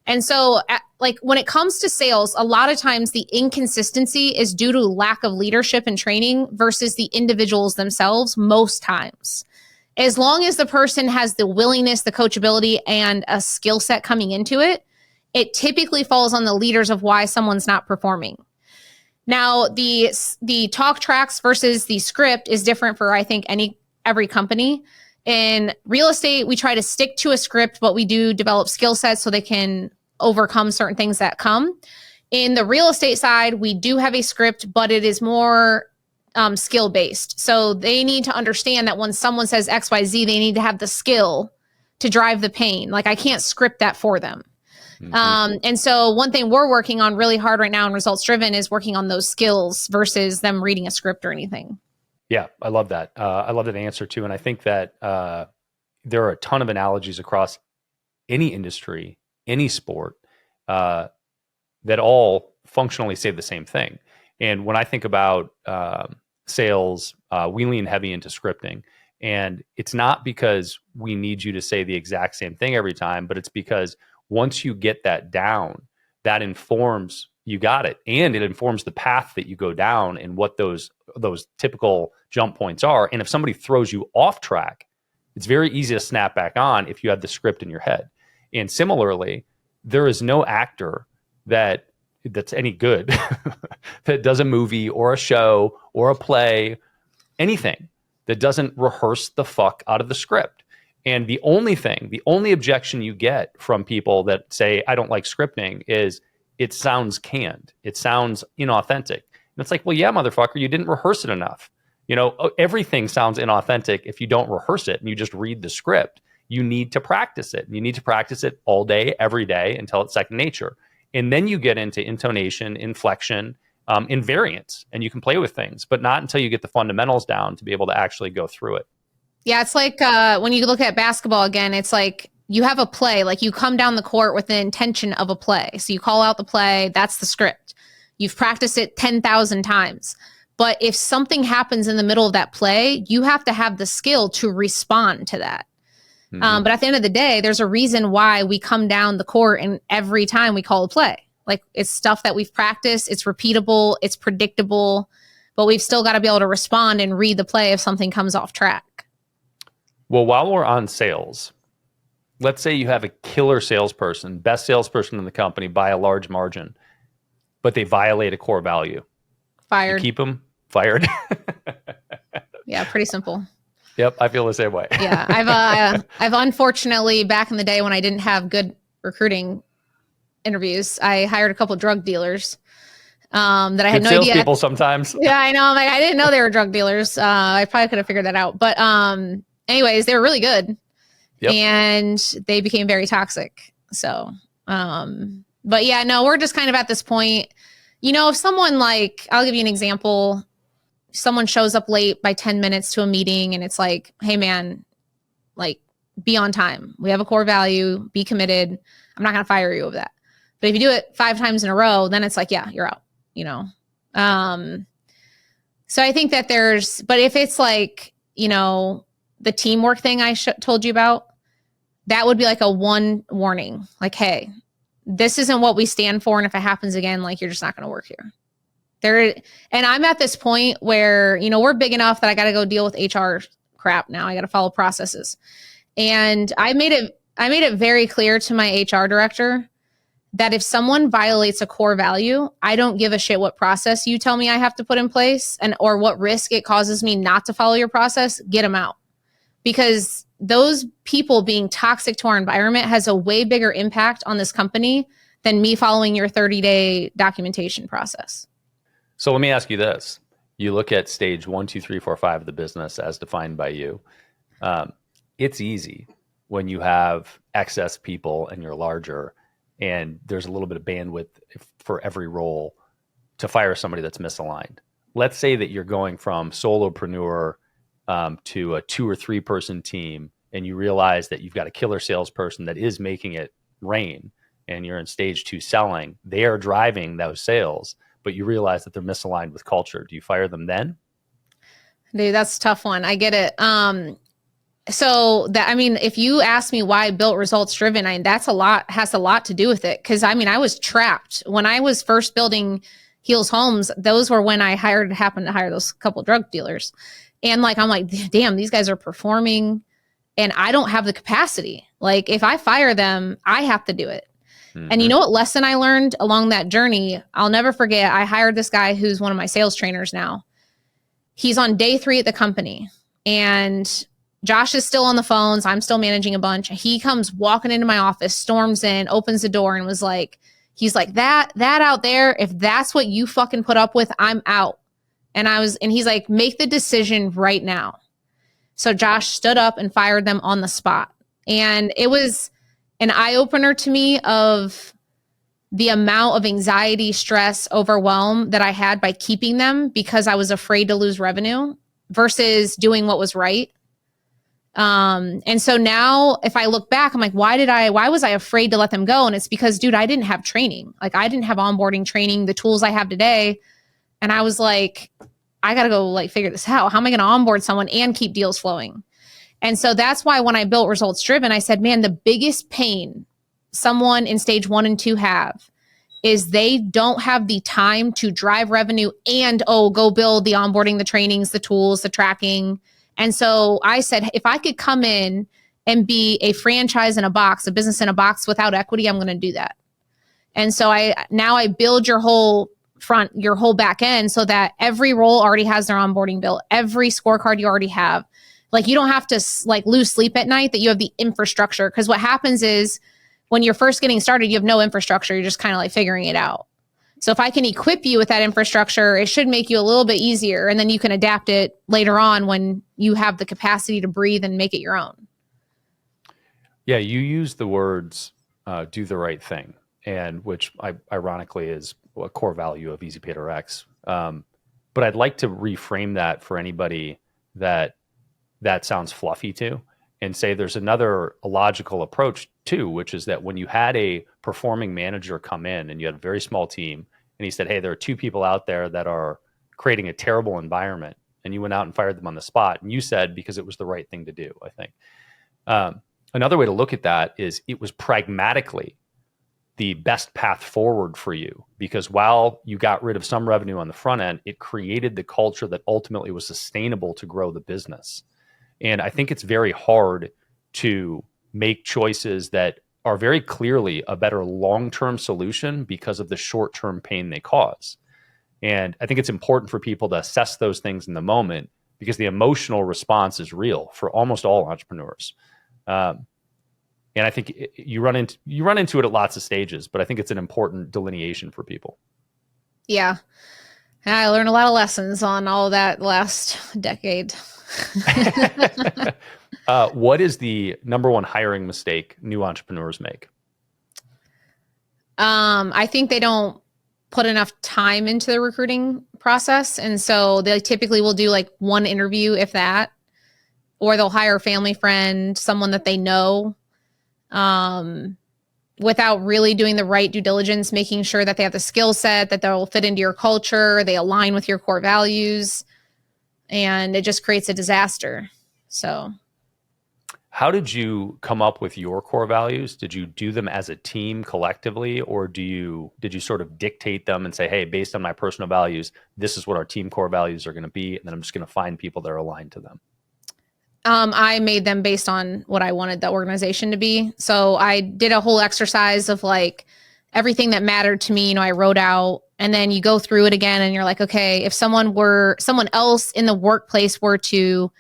And so like when it comes to sales, a lot of times the inconsistency is due to lack of leadership and training versus the individuals themselves most times. As long as the person has the willingness, the coachability, and a skill set coming into it, it typically falls on the leaders of why someone's not performing. Now, the talk tracks versus the script is different for, I think, every company. In real estate, we try to stick to a script, but we do develop skill sets so they can overcome certain things that come. In the real estate side, we do have a script, but it is more skill-based. So they need to understand that when someone says XYZ, they need to have the skill to drive the pain. Like I can't script that for them. Mm-hmm. And so one thing we're working on really hard right now in Results Driven is working on those skills versus them reading a script or anything.
Yeah, I love that. I love that answer too. And I think that there are a ton of analogies across any industry, any sport, that all functionally say the same thing. And when I think about sales, we lean heavy into scripting. And it's not because we need you to say the exact same thing every time, but it's because once you get that down, that informs you got it. And it informs the path that you go down and what those typical jump points are. And if somebody throws you off track, it's very easy to snap back on if you have the script in your head. And similarly, there is no actor that's any good that does a movie or a show or a play, anything that doesn't rehearse the fuck out of the script. And the only objection you get from people that say, I don't like scripting is it sounds canned. It sounds inauthentic. And it's like, well, yeah, motherfucker, you didn't rehearse it enough. You know, everything sounds inauthentic if you don't rehearse it and you just read the script. You need to practice it. You need to practice it all day, every day until it's second nature. And then you get into intonation, inflection, and variance, and you can play with things, but not until you get the fundamentals down to be able to actually go through it.
Yeah, it's like when you look at basketball again, it's like you have a play, like you come down the court with the intention of a play. So you call out the play, that's the script. You've practiced it 10,000 times. But if something happens in the middle of that play, you have to have the skill to respond to that. Mm-hmm. But at the end of the day, there's a reason why we come down the court and every time we call a play. Like it's stuff that we've practiced, it's repeatable, it's predictable, but we've still got to be able to respond and read the play if something comes off track.
Well, while we're on sales, let's say you have a killer salesperson, best salesperson in the company by a large margin, but they violate a core value.
Fired.
You keep them fired.
Yeah, pretty simple.
Yep, I feel the same way.
Yeah, I've unfortunately back in the day when I didn't have good recruiting, interviews. I hired a couple drug dealers that I had
Good
no
salespeople
idea.
sometimes.
Yeah, I know. I'm like, I didn't know they were drug dealers. I probably could have figured that out. But anyways, they were really good.
Yep.
And they became very toxic. So, but yeah, no, we're just kind of at this point, if someone like, I'll give you an example. Someone shows up late by 10 minutes to a meeting and it's like, hey man, like be on time. We have a core value, be committed. I'm not going to fire you over that. But if you do it 5 times in a row, then it's like, yeah, you're out, So I think that but if it's like, the teamwork thing I told you about, that would be like a one warning. Like, hey, this isn't what we stand for. And if it happens again, like, you're just not going to work here. And I'm at this point where, we're big enough that I got to go deal with HR crap now. I got to follow processes. And I made it very clear to my HR director that if someone violates a core value, I don't give a shit what process you tell me I have to put in place or what risk it causes me not to follow your process, get them out. Because those people being toxic to our environment has a way bigger impact on this company than me following your 30-day documentation process.
So let me ask you this. You look at stage 1, 2, 3, 4, 5 of the business as defined by you. It's easy when you have excess people and you're larger and there's a little bit of bandwidth for every role to fire somebody that's misaligned. Let's say that you're going from solopreneur to a 2 or 3 person team, and you realize that you've got a killer salesperson that is making it rain, and you're in stage 2 selling. They are driving those sales, but you realize that they're misaligned with culture. Do you fire them then?
Dude, that's a tough one. I get it. If you ask me why I built results driven, has a lot to do with it. Cause I was trapped when I was first building Heels Homes. Those were when I happened to hire those couple drug dealers. And I'm like, damn, these guys are performing and I don't have the capacity. Like if I fire them, I have to do it. Mm-hmm. And you know what lesson I learned along that journey? I'll never forget. I hired this guy who's one of my sales trainers now. He's on day 3 at the company and Josh is still on the phones. I'm still managing a bunch. He comes walking into my office, storms in, opens the door and was like, he's like, that out there, if that's what you fucking put up with, I'm out. And he's like, make the decision right now. So Josh stood up and fired them on the spot. And it was an eye opener to me of the amount of anxiety, stress, overwhelm that I had by keeping them because I was afraid to lose revenue versus doing what was right. And so now if I look back, I'm like, why was I afraid to let them go? And it's because, dude, I didn't have training. Like I didn't have onboarding training, the tools I have today. And I was like, I got to go figure this out. How am I going to onboard someone and keep deals flowing? And so that's why when I built Results Driven, I said, man, the biggest pain someone in stage 1 and 2 have is they don't have the time to drive revenue and, go build the onboarding, the trainings, the tools, the tracking. And so I said, if I could come in and be a franchise in a box, a business in a box without equity, I'm going to do that. And so I build your whole back end so that every role already has their onboarding built, every scorecard you already have. Like you don't have to lose sleep at night that you have the infrastructure. Because what happens is when you're first getting started, you have no infrastructure. You're just kind of figuring it out. So if I can equip you with that infrastructure, it should make you a little bit easier. And then you can adapt it later on when you have the capacity to breathe and make it your own.
Yeah, you use the words do the right thing, and which ironically is a core value of Easy Pay to Rex. But I'd like to reframe that for anybody that sounds fluffy to, and say there's a logical approach too, which is that when you had a performing manager come in and you had a very small team and he said, hey, there are 2 people out there that are creating a terrible environment, and you went out and fired them on the spot. And you said, because it was the right thing to do, I think. Another way to look at that is it was pragmatically the best path forward for you, because while you got rid of some revenue on the front end, it created the culture that ultimately was sustainable to grow the business. And I think it's very hard to make choices that are very clearly a better long-term solution because of the short-term pain they cause. And I think it's important for people to assess those things in the moment because the emotional response is real for almost all entrepreneurs. And I think you run into it at lots of stages, but I think it's an important delineation for people.
Yeah. I learned a lot of lessons on all of that last decade.
What is the number one hiring mistake new entrepreneurs make?
I think they don't put enough time into the recruiting process. And so they typically will do like one interview, if that, or they'll hire a family friend, someone that they know, without really doing the right due diligence, making sure that they have the skill set, that they'll fit into your culture, they align with your core values, and it just creates a disaster. So
how did you come up with your core values? Did you do them as a team collectively, or did you sort of dictate them and say, hey, based on my personal values, this is what our team core values are going to be, and then I'm just going to find people that are aligned to them?
I made them based on what I wanted the organization to be. So I did a whole exercise of like everything that mattered to me, I wrote out, and then you go through it again and you're like, okay, if someone else in the workplace were to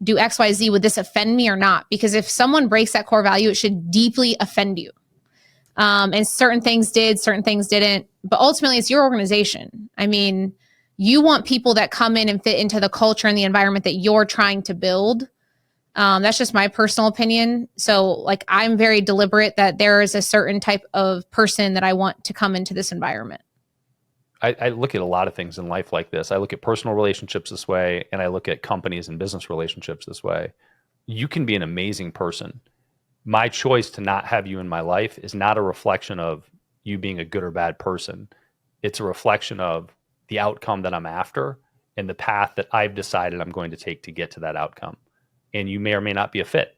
do XYZ, would this offend me or not? Because if someone breaks that core value, it should deeply offend you. And certain things did, certain things didn't. But ultimately, it's your organization. I mean, you want people that come in and fit into the culture and the environment that you're trying to build. That's just my personal opinion. So, like, I'm very deliberate that there is a certain type of person that I want to come into this environment.
I look at a lot of things in life like this. I look at personal relationships this way, and I look at companies and business relationships this way. You can be an amazing person. My choice to not have you in my life is not a reflection of you being a good or bad person. It's a reflection of the outcome that I'm after and the path that I've decided I'm going to take to get to that outcome. And you may or may not be a fit,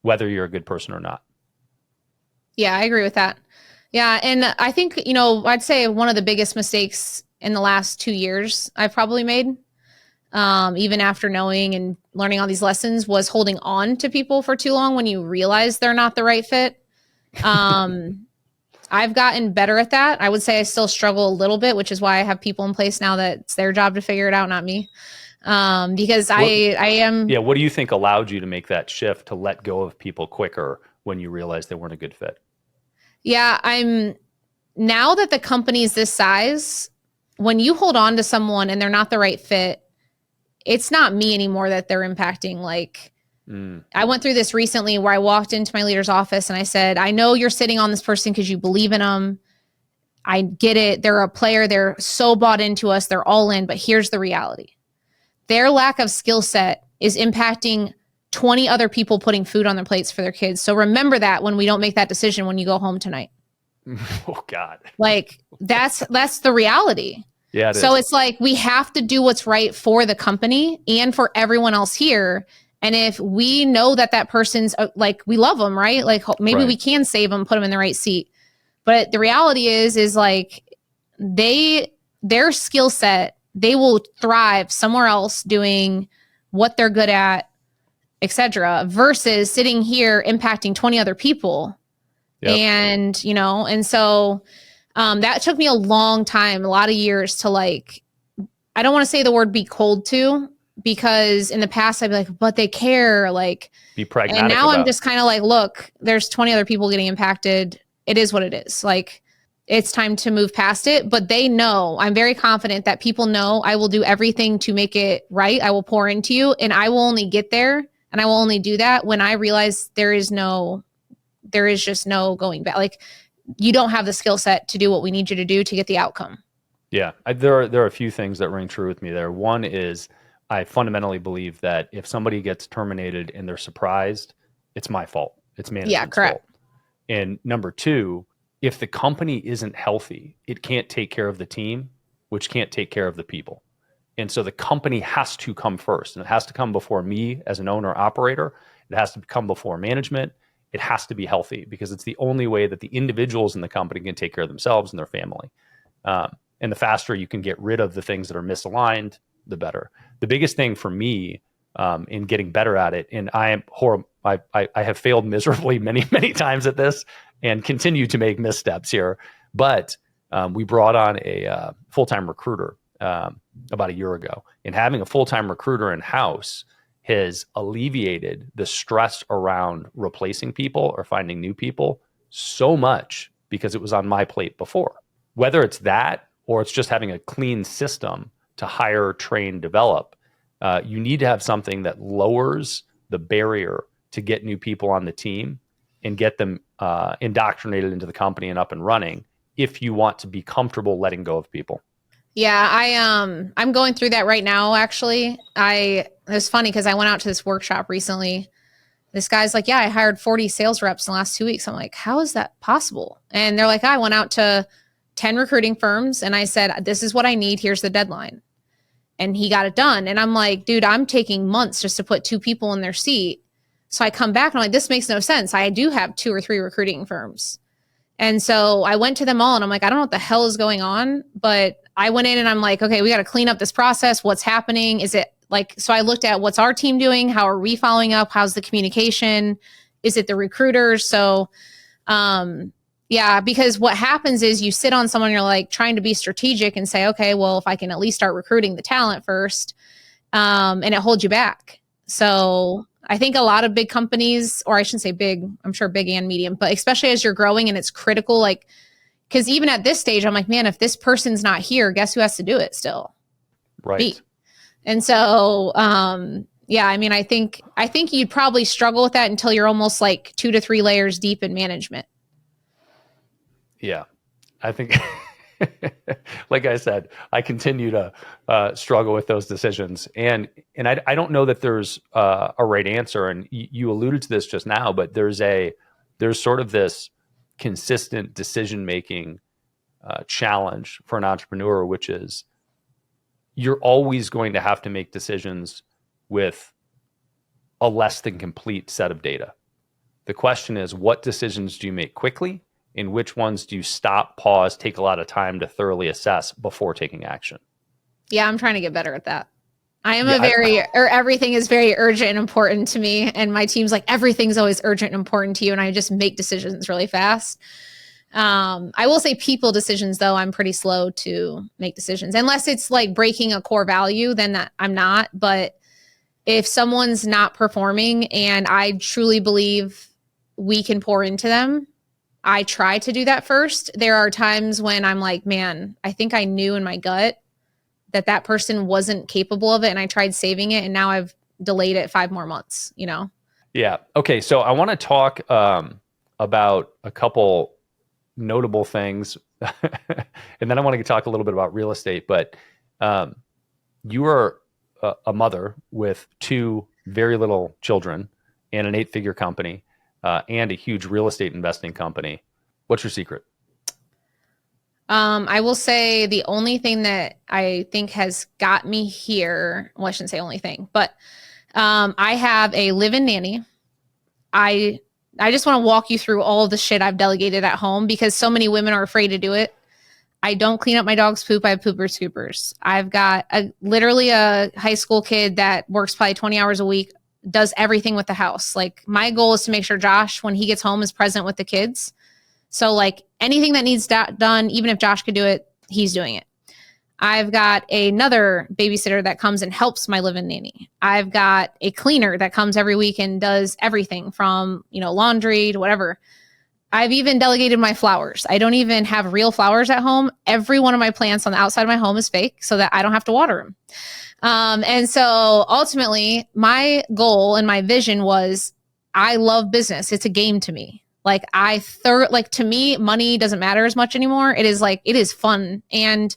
whether you're a good person or not.
Yeah, I agree with that. Yeah. And I think, I'd say one of the biggest mistakes in the last 2 years I've probably made, even after knowing and learning all these lessons, was holding on to people for too long when you realize they're not the right fit. I've gotten better at that. I would say I still struggle a little bit, which is why I have people in place now that it's their job to figure it out, not me. Because I am.
Yeah. What do you think allowed you to make that shift to let go of people quicker when you realized they weren't a good fit?
Yeah, now that the company's this size, when you hold on to someone and they're not the right fit, it's not me anymore that they're impacting. Like, I went through this recently where I walked into my leader's office and I said, I know you're sitting on this person because you believe in them. I get it. They're a player. They're so bought into us. They're all in. But here's the reality. Their lack of skill set is impacting 20 other people putting food on their plates for their kids. So remember that when we don't make that decision when you go home tonight.
Oh God.
Like that's the reality.
Yeah.
So it's like we have to do what's right for the company and for everyone else here. And if we know that person's like, we love them, right? Like maybe we can save them, put them in the right seat. But the reality is like their skill set, they will thrive somewhere else doing what they're good at, etc., versus sitting here impacting 20 other people. Yep. And so that took me a long time, a lot of years to like, I don't want to say the word be cold to, because in the past I'd be like, but they care, like
be pragmatic.
And now I'm just kind of like, look, there's 20 other people getting impacted. It is what it is. Like, it's time to move past it. But they know, I'm very confident that people know I will do everything to make it right. I will pour into you, and I will only get there, and I will only do that when I realize there is just no going back. Like, you don't have the skill set to do what we need you to do to get the outcome.
Yeah. There are a few things that ring true with me there. One is I fundamentally believe that if somebody gets terminated and they're surprised, it's my fault. It's management's fault. And number two, if the company isn't healthy, it can't take care of the team, which can't take care of the people. And so the company has to come first, and it has to come before me as an owner operator. It has to come before management. It has to be healthy, because it's the only way that the individuals in the company can take care of themselves and their family. And the faster you can get rid of the things that are misaligned, the better. The biggest thing for me in getting better at it, and I am horrible. I have failed miserably many, many times at this and continue to make missteps here. But we brought on a full-time recruiter about a year ago, and having a full-time recruiter in-house has alleviated the stress around replacing people or finding new people so much because it was on my plate before. Whether it's that or it's just having a clean system to hire, train, develop, you need to have something that lowers the barrier to get new people on the team and get them indoctrinated into the company and up and running if you want to be comfortable letting go of people.
Yeah, I'm going through that right now, actually. It was funny because I went out to this workshop recently. This guy's like, yeah, I hired 40 sales reps in the last 2 weeks. I'm like, how is that possible? And they're like, I went out to 10 recruiting firms and I said, this is what I need. Here's the deadline. And he got it done. And I'm like, dude, I'm taking months just to put 2 people in their seat. So I come back and I'm like, this makes no sense. I do have 2 or 3 recruiting firms. And so I went to them all and I'm like, I don't know what the hell is going on, but I went in and I'm like, okay, we got to clean up this process. What's happening? Is it like, so I looked at what's our team doing? How are we following up? How's the communication? Is it the recruiters? So, yeah, because what happens is you sit on someone, you're like trying to be strategic and say, okay, well, if I can at least start recruiting the talent first, and it holds you back. So I think a lot of big companies, or I shouldn't say big, I'm sure big and medium, but especially as you're growing and it's critical, like, because even at this stage, I'm like, man, if this person's not here, guess who has to do it still?
Right.
Me. And so, yeah, I mean, I think you'd probably struggle with that until you're almost like 2 to 3 layers deep in management.
Yeah, I think, like I said, I continue to struggle with those decisions, and I don't know that there's a right answer. And you alluded to this just now, but there's sort of this consistent decision making challenge for an entrepreneur, which is you're always going to have to make decisions with a less than complete set of data. The question is, what decisions do you make quickly? And which ones do you stop, pause, take a lot of time to thoroughly assess before taking action?
Yeah, I'm trying to get better at that. I am everything is very urgent and important to me. And my team's like, everything's always urgent and important to you. And I just make decisions really fast. I will say people decisions, though, I'm pretty slow to make decisions. Unless it's like breaking a core value, then I'm not. But if someone's not performing and I truly believe we can pour into them, I try to do that first. There are times when I'm like, man, I think I knew in my gut that person wasn't capable of it. And I tried saving it. And now I've delayed it 5 more months, you know?
Yeah. Okay. So I want to talk about a couple notable things. And then I want to talk a little bit about real estate. But you are a mother with 2 very little children and an 8-figure company. And a huge real estate investing company. What's your secret?
I will say the only thing that I think has got me here, well, I shouldn't say only thing, but I have a live-in nanny. I just want to walk you through all of the shit I've delegated at home because so many women are afraid to do it. I don't clean up my dog's poop. I have pooper scoopers. I've got literally a high school kid that works probably 20 hours a week, does everything with the house. Like my goal is to make sure Josh, when he gets home, is present with the kids. So like anything that needs done, even if Josh could do it, he's doing it. I've got another babysitter that comes and helps my live-in nanny. I've got a cleaner that comes every week and does everything from, laundry to whatever. I've even delegated my flowers. I don't even have real flowers at home. Every one of my plants on the outside of my home is fake so that I don't have to water them. And so ultimately my goal and my vision was I love business. It's a game to me. Like to me, money doesn't matter as much anymore. It is fun. And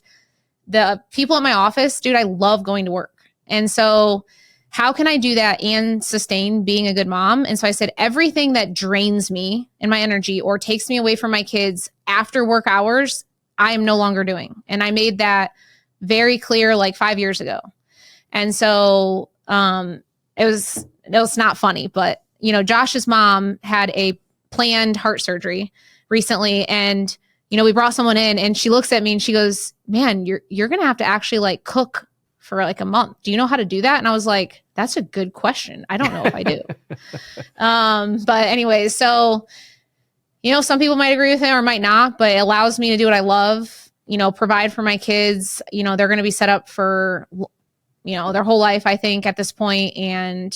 the people at my office, dude, I love going to work. And so how can I do that and sustain being a good mom? And so I said, everything that drains me and my energy or takes me away from my kids after work hours, I am no longer doing. And I made that very clear like 5 years ago. And so it was not funny, but Josh's mom had a planned heart surgery recently, and we brought someone in, and she looks at me and she goes, "Man, you're gonna have to actually like cook for like a month. Do you know how to do that?" And I was like, "That's a good question. I don't know if I do." But anyways, so some people might agree with it or might not, but it allows me to do what I love. Provide for my kids. They're going to be set up for their whole life, I think, at this point, and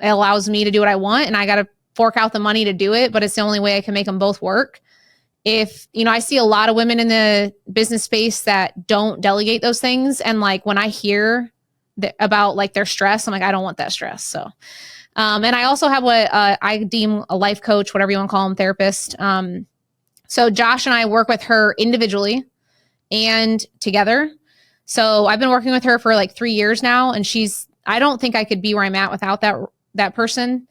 it allows me to do what I want, and I got to fork out the money to do it, but it's the only way I can make them both work. If, I see a lot of women in the business space that don't delegate those things. And like, when I hear about like their stress, I'm like, I don't want that stress. So, and I also have what I deem a life coach, whatever you want to call them, therapist. So Josh and I work with her individually and together. So I've been working with her for like 3 years now, and I don't think I could be where I'm at without that person.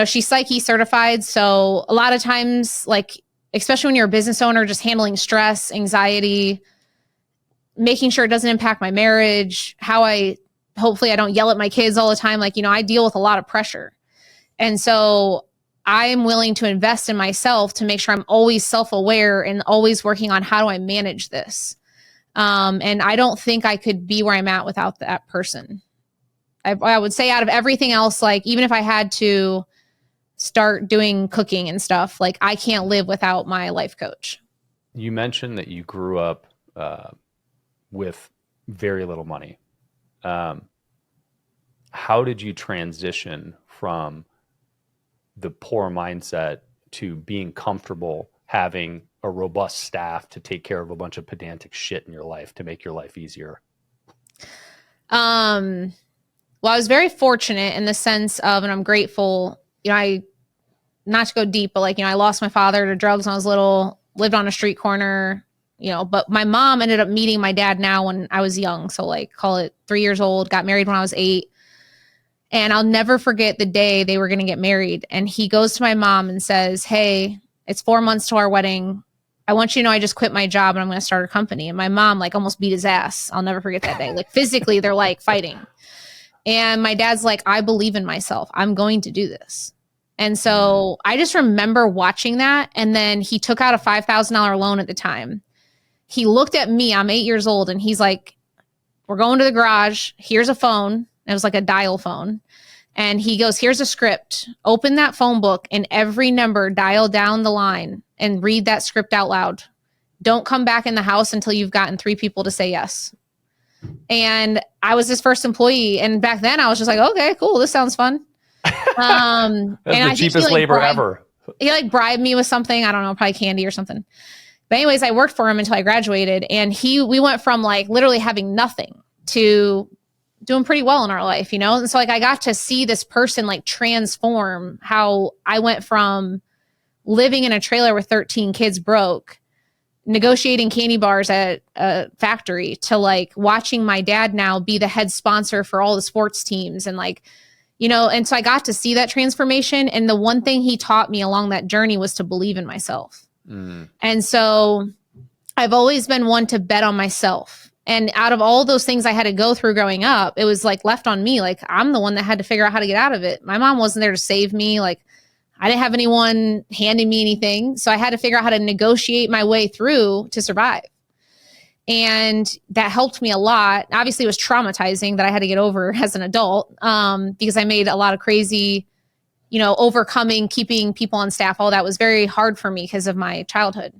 She's Psyche certified. So a lot of times, like, especially when you're a business owner, just handling stress, anxiety, making sure it doesn't impact my marriage, hopefully I don't yell at my kids all the time. Like, I deal with a lot of pressure. And so I'm willing to invest in myself to make sure I'm always self-aware and always working on how do I manage this. And I don't think I could be where I'm at without that person. I would say out of everything else, like, even if I had to start doing cooking and stuff, like, I can't live without my life coach.
You mentioned that you grew up with very little money. How did you transition from the poor mindset to being comfortable having a robust staff to take care of a bunch of pedantic shit in your life to make your life easier?
Well, I was very fortunate in the sense of, and I'm grateful, not to go deep, but like, I lost my father to drugs when I was little, lived on a street corner, but my mom ended up meeting my dad now when I was young. So like, call it 3 years old, got married when I was 8. And I'll never forget the day they were going to get married. And he goes to my mom and says, "Hey, it's 4 months to our wedding. I want you to know I just quit my job and I'm going to start a company." And my mom like almost beat his ass. I'll never forget that day. Like, physically, they're like fighting. And my dad's like, "I believe in myself. I'm going to do this." And so I just remember watching that. And then he took out a $5,000 loan at the time. He looked at me, I'm 8 years old, and he's like, "We're going to the garage. Here's a phone." It was like a dial phone. And he goes, "Here's a script. Open that phone book and every number, dial down the line and read that script out loud. Don't come back in the house until you've gotten 3 people to say yes." And I was his first employee. And back then I was just like, okay, cool. This sounds fun.
That's
and
the cheapest labor ever.
He like bribed me with something. I don't know, probably candy or something. But anyways, I worked for him until I graduated. And we went from like literally having nothing to doing pretty well in our life, And so like, I got to see this person like transform how I went from living in a trailer with 13 kids broke, negotiating candy bars at a factory, to like watching my dad now be the head sponsor for all the sports teams. And like, and so I got to see that transformation. And the one thing he taught me along that journey was to believe in myself. And so I've always been one to bet on myself. And out of all those things I had to go through growing up, it was like left on me. Like, I'm the one that had to figure out how to get out of it. My mom wasn't there to save me. Like, I didn't have anyone handing me anything. So I had to figure out how to negotiate my way through to survive. And that helped me a lot. Obviously, it was traumatizing that I had to get over as an adult, because I made a lot of crazy, overcoming, keeping people on staff. All that was very hard for me because of my childhood.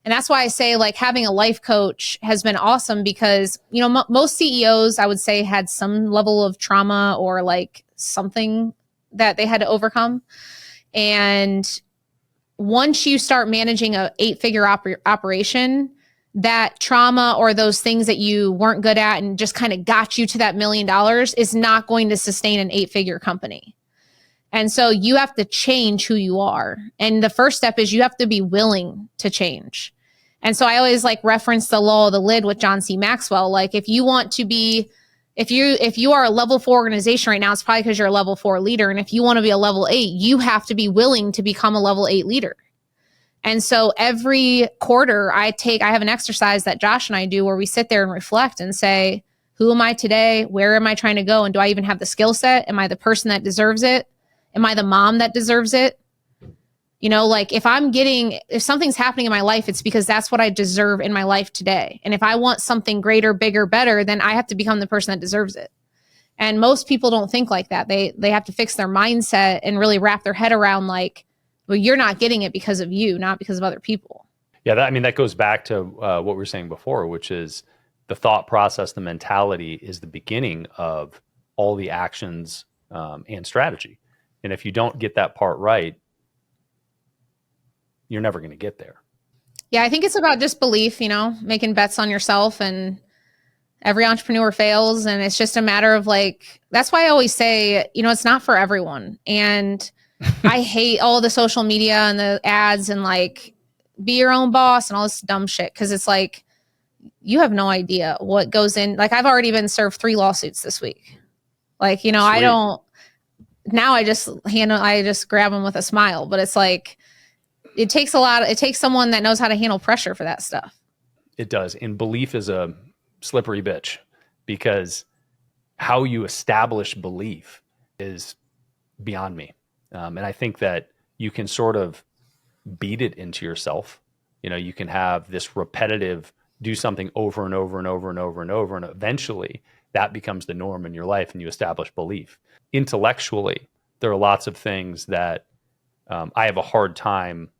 And that's why I say like having a life coach has been awesome, because, most CEOs, I would say, had some level of trauma or like something that they had to overcome. And once you start managing a 8-figure operation, that trauma or those things that you weren't good at and just kind of got you to that $1 million is not going to sustain an 8-figure company. And so you have to change who you are. And the first step is you have to be willing to change. And so I always like reference the law of the lid with John C. Maxwell. Like, if you want to be, if you are a level 4 organization right now, it's probably because you're a level 4 leader. And if you want to be a level 8, you have to be willing to become a level 8 leader. And so every quarter I have an exercise that Josh and I do where we sit there and reflect and say, who am I today? Where am I trying to go? And do I even have the skill set? Am I the person that deserves it? Am I the mom that deserves it? Like, if something's happening in my life, it's because that's what I deserve in my life today. And if I want something greater, bigger, better, then I have to become the person that deserves it. And most people don't think like that. They have to fix their mindset and really wrap their head around like, well, you're not getting it because of you, not because of other people.
Yeah, that goes back to what we were saying before, which is the thought process, the mentality is the beginning of all the actions and strategy. And if you don't get that part right, you're never going to get there.
Yeah, I think it's about just belief, making bets on yourself, and every entrepreneur fails. And it's just a matter of like, that's why I always say, it's not for everyone. And I hate all the social media and the ads and like be your own boss and all this dumb shit. Cause it's like, you have no idea what goes in. Like I've already been served 3 lawsuits this week. Like,
Sweet.
I don't, now I just grab them with a smile, but it's like, it takes someone that knows how to handle pressure for that stuff.
It does. And belief is a slippery bitch, because how you establish belief is beyond me. And I think that you can sort of beat it into yourself. You can have this repetitive, do something over and over and over and over and over. And eventually that becomes the norm in your life and you establish belief. Intellectually, there are lots of things that I have a hard time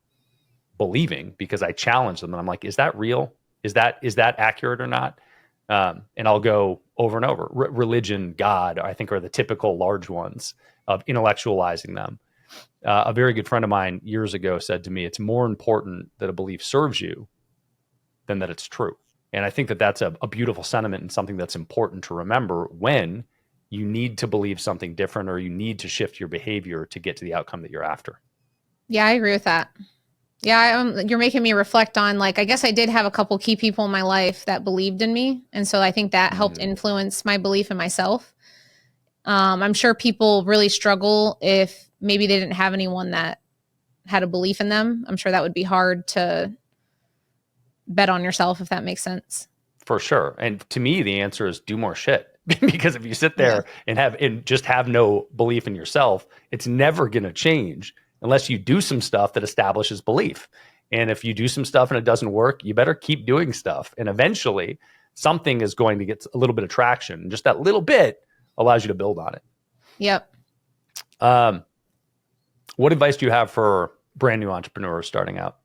believing because I challenge them and I'm like, is that real? Is that accurate or not? And I'll go over and over. Religion, God, I think are the typical large ones of intellectualizing them. A very good friend of mine years ago said to me, it's more important that a belief serves you than that it's true. And I think that that's a beautiful sentiment and something that's important to remember when you need to believe something different or you need to shift your behavior to get to the outcome that you're after.
Yeah, I agree with that. Yeah, you're making me reflect on, like, I guess I did have a couple key people in my life that believed in me. And so I think that helped influence my belief in myself. I'm sure people really struggle if maybe they didn't have anyone that had a belief in them. I'm sure that would be hard to bet on yourself, if that makes sense.
For sure. And to me, the answer is do more shit. Because if you sit there and just have no belief in yourself, it's never going to change unless you do some stuff that establishes belief. And if you do some stuff and it doesn't work, you better keep doing stuff. And eventually something is going to get a little bit of traction. Just that little bit allows you to build on it.
Yep.
What advice do you have for brand new entrepreneurs starting out?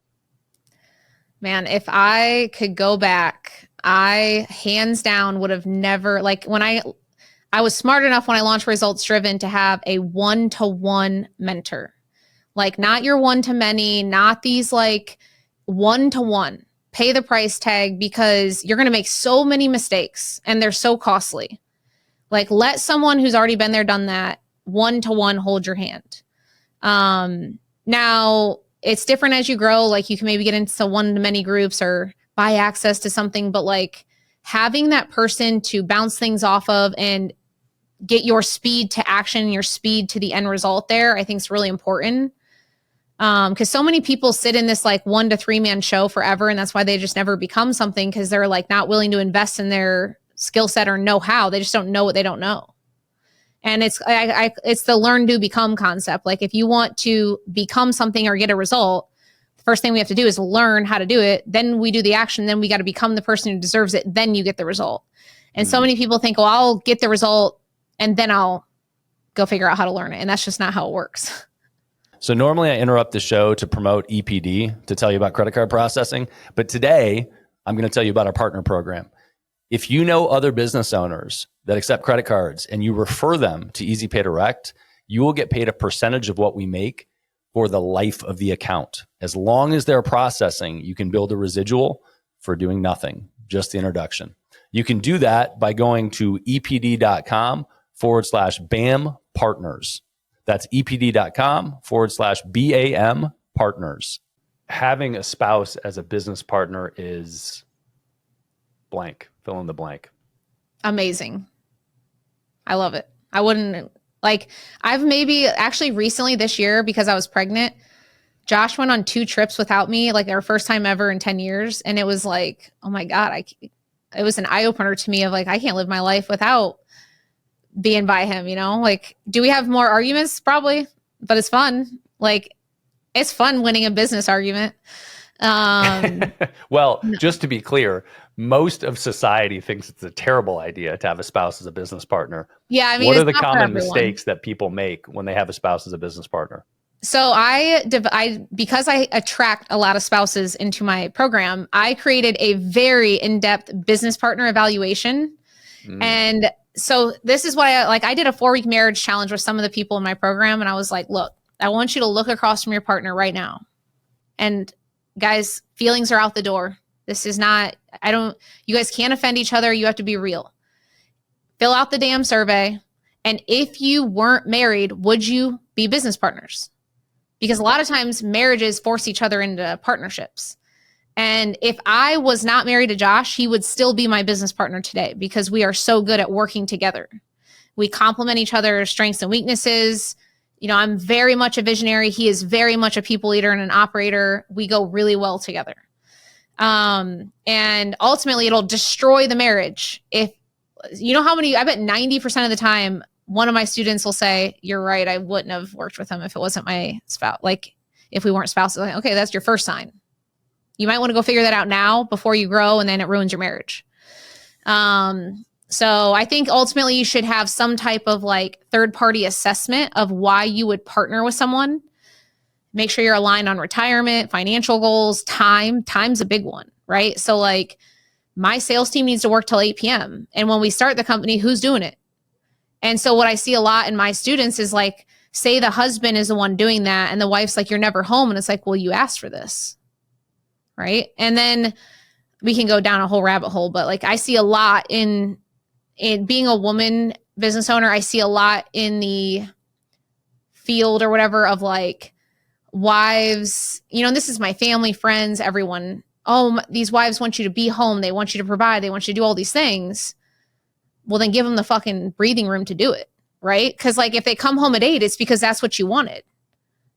Man, if I could go back, I hands down would have never, like when I was smart enough when I launched Results Driven to have a one-to-one mentor. Like not your one-to-many, not these like one-to-one. Pay the price tag because you're going to make so many mistakes and they're so costly. Like let someone who's already been there, done that, one-to-one hold your hand. Now it's different as you grow. Like you can maybe get into one-to-many groups or buy access to something, but like having that person to bounce things off of and get your speed to action, your speed to the end result there, I think is really important. Because so many people sit in this like 1 to 3 man show forever. And that's why they just never become something, because they're like not willing to invest in their skill set or know how. They just don't know what they don't know. And it's the learn, do, become concept. Like if you want to become something or get a result, the first thing we have to do is learn how to do it. Then we do the action. Then we got to become the person who deserves it. Then you get the result. And so many people think, oh, I'll get the result and then I'll go figure out how to learn it. And that's just not how it works.
So normally I interrupt the show to promote EPD, to tell you about credit card processing. But today I'm going to tell you about our partner program. If you know other business owners that accept credit cards and you refer them to Easy Pay Direct, you will get paid a percentage of what we make for the life of the account. As long as they're processing, you can build a residual for doing nothing, just the introduction. You can do that by going to epd.com/BAM partners. That's epd.com/BAM partners. Having a spouse as a business partner is blank, fill in the blank.
Amazing. I love it. I wouldn't I've maybe actually recently this year, because I was pregnant, Josh went on 2 trips without me, like our first time ever in 10 years. And it was like, oh my God, it was an eye opener to me of like, I can't live my life without being by him, like, do we have more arguments? Probably, but it's fun. Like it's fun winning a business argument.
Well, just to be clear, most of society thinks it's a terrible idea to have a spouse as a business partner.
Yeah. I mean,
what are the common mistakes that people make when they have a spouse as a business partner?
So because I attract a lot of spouses into my program, I created a very in-depth business partner evaluation. And so this is what I did a 4-week marriage challenge with some of the people in my program. And I was like, look, I want you to look across from your partner right now. And guys, feelings are out the door. This is not, you guys can't offend each other. You have to be real. Fill out the damn survey. And if you weren't married, would you be business partners? Because a lot of times marriages force each other into partnerships. And if I was not married to Josh, he would still be my business partner today because we are so good at working together. We complement each other's strengths and weaknesses. I'm very much a visionary. He is very much a people leader and an operator. We go really well together. And ultimately it'll destroy the marriage. I bet 90% of the time, one of my students will say, you're right, I wouldn't have worked with him if it wasn't my spouse. Like if we weren't spouses, like, okay, that's your first sign. You might want to go figure that out now before you grow and then it ruins your marriage. So I think ultimately you should have some type of third-party assessment of why you would partner with someone. Make sure you're aligned on retirement, financial goals, time. Time's a big one, right? So my sales team needs to work till 8 p.m. And when we start the company, who's doing it? And so what I see a lot in my students is say the husband is the one doing that and the wife's like, you're never home. And it's like, well, you asked for this, right? And then we can go down a whole rabbit hole, but I see a lot in being a woman business owner. I see a lot in the field or whatever of wives, this is my family, friends, everyone. Oh, these wives want you to be home. They want you to provide. They want you to do all these things. Well, then give them the fucking breathing room to do it, right? Because if they come home at 8, it's because that's what you wanted.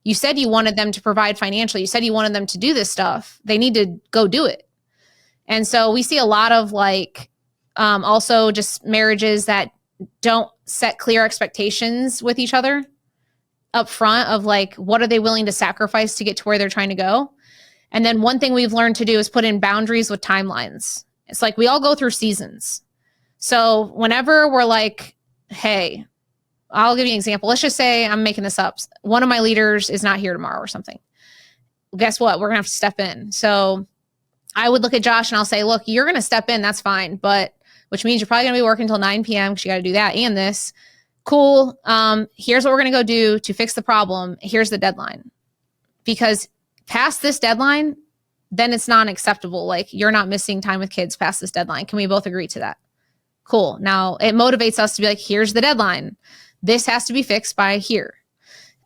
You said you wanted them to provide financially. You said you wanted them to do this stuff. They need to go do it. And so we see a lot of also just marriages that don't set clear expectations with each other up front of what are they willing to sacrifice to get to where they're trying to go. And then one thing we've learned to do is put in boundaries with timelines. It's we all go through seasons. So whenever we're hey, I'll give you an example. Let's just say I'm making this up. One of my leaders is not here tomorrow or something. Well, guess what? We're going to have to step in. So I would look at Josh and I'll say, look, you're going to step in. That's fine. But which means you're probably going to be working until 9 p.m. because you got to do that and this. Cool. Here's what we're going to go do to fix the problem. Here's the deadline. Because past this deadline, then it's not acceptable. You're not missing time with kids past this deadline. Can we both agree to that? Cool. Now it motivates us to be here's the deadline. This has to be fixed by here.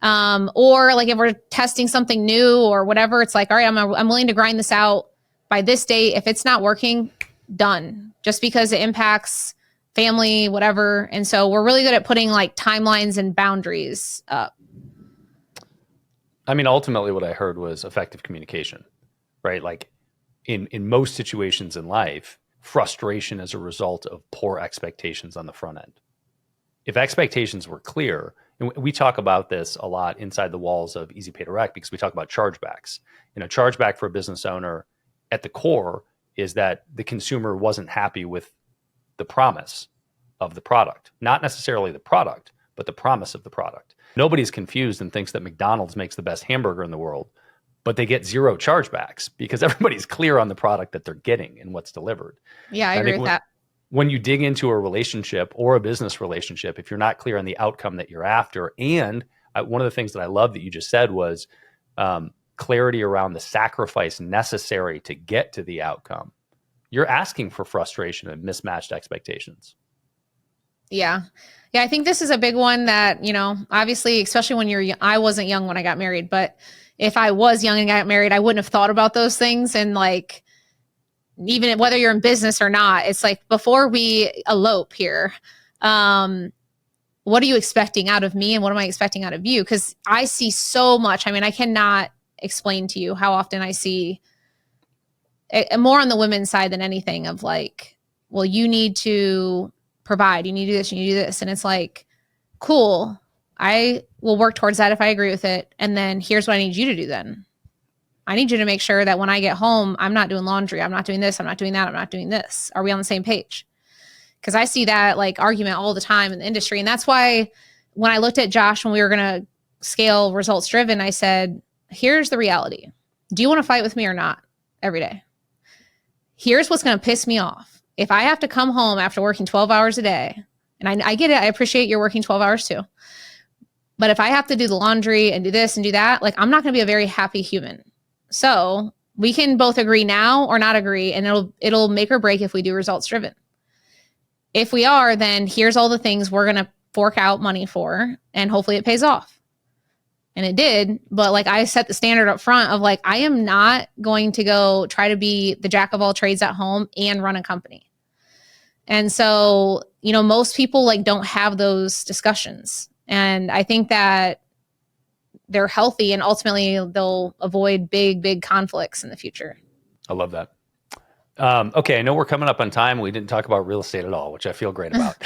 Or if we're testing something new or whatever, it's all right, I'm willing to grind this out by this date. If it's not working, done. Just because it impacts family, whatever. And so we're really good at putting timelines and boundaries up.
I mean, ultimately what I heard was effective communication, right? In most situations in life, frustration as a result of poor expectations on the front end. If expectations were clear, and we talk about this a lot inside the walls of Easy Pay Direct because we talk about chargebacks. Chargeback for a business owner at the core is that the consumer wasn't happy with the promise of the product, not necessarily the product, but the promise of the product. Nobody's confused and thinks that McDonald's makes the best hamburger in the world, but they get 0 chargebacks because everybody's clear on the product that they're getting and what's delivered.
Yeah, I agree with that.
When you dig into a relationship or a business relationship, if you're not clear on the outcome that you're after, and one of the things that I love that you just said was clarity around the sacrifice necessary to get to the outcome, you're asking for frustration and mismatched expectations.
Yeah. Yeah, I think this is a big one that, obviously, especially when I wasn't young when I got married, but if I was young and got married, I wouldn't have thought about those things. And even whether you're in business or not, it's before we elope here, what are you expecting out of me? And what am I expecting out of you? Because I see so much. I mean, I cannot explain to you how often I see more on the women's side than anything of well, you need to provide, you need to do this, you need to do this. And it's cool. I will work towards that if I agree with it. And then here's what I need you to do then. I need you to make sure that when I get home, I'm not doing laundry. I'm not doing this. I'm not doing that. I'm not doing this. Are we on the same page? Because I see that argument all the time in the industry. And that's why when I looked at Josh, when we were going to scale results driven, I said, here's the reality. Do you want to fight with me or not every day? Here's what's going to piss me off. If I have to come home after working 12 hours a day, and I get it, I appreciate you're working 12 hours too. But if I have to do the laundry and do this and do that, like, I'm not going to be a very happy human. So we can both agree now or not agree, and it'll make or break if we do results driven. If we are, then here's all the things we're going to fork out money for, and hopefully it pays off. And it did. But like, I set the standard up front of like, I am not going to go try to be the jack of all trades at home and run a company. And so, most people like don't have those discussions. And I think that they're healthy, and ultimately they'll avoid big conflicts in the future.
I love that. Okay, I know we're coming up on time. We didn't talk about real estate at all, which I feel great about.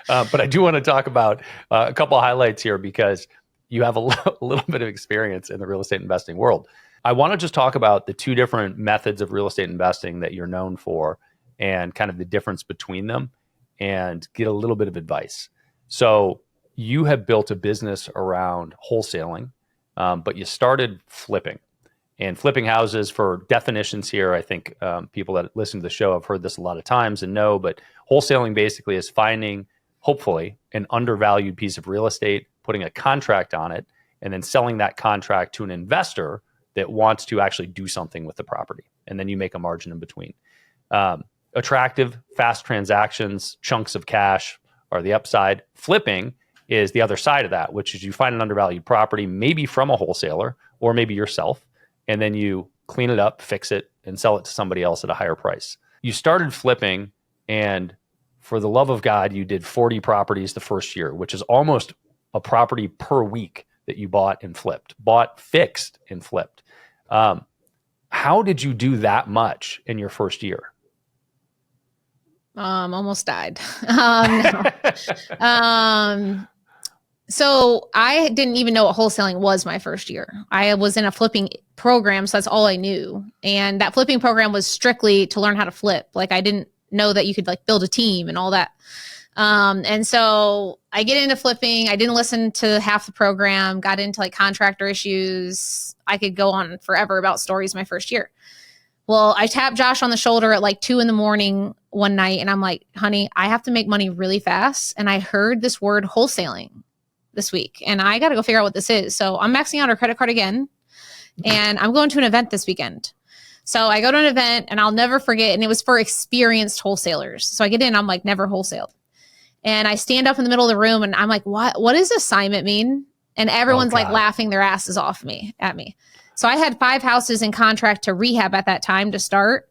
But I do want to talk about a couple of highlights here, because you have a little bit of experience in the real estate investing world. I want to just talk about the two different methods of real estate investing that you're known for, and kind of the difference between them, and get a little bit of advice. So you have built a business around wholesaling, but you started flipping. And flipping houses, for definitions here, I think people that listen to the show have heard this a lot of times and know, but wholesaling basically is finding, hopefully, an undervalued piece of real estate, putting a contract on it, and then selling that contract to an investor that wants to actually do something with the property. And then you make a margin in between. Attractive, fast transactions, chunks of cash are the upside. Flipping is the other side of that, which is you find an undervalued property, maybe from a wholesaler or maybe yourself, and then you clean it up, fix it, and sell it to somebody else at a higher price. You started flipping, and for the love of God, you did 40 properties the first year, which is almost a property per week that you bought, fixed and flipped. How did you do that much in your first year?
Almost died. So I didn't even know what wholesaling was my first year. I was in a flipping program, so that's all I knew. And that flipping program was strictly to learn how to flip. Like, I didn't know that you could like build a team and all that. And so I get into flipping. I didn't listen to half the program, got into like contractor issues. I could go on forever about stories my first year. Well, I tapped Josh on the shoulder at like 2 a.m. one night, and I'm like, honey, I have to make money really fast. And I heard this word wholesaling this week, and I got to go figure out what this is. So I'm maxing out our credit card again, and I'm going to an event this weekend. So I go to an event, and I'll never forget, and it was for experienced wholesalers. So I get in, I'm like, never wholesaled. And I stand up in the middle of the room, and I'm like, what does assignment mean? And everyone's like laughing their asses off at me. So I had 5 houses in contract to rehab at that time to start.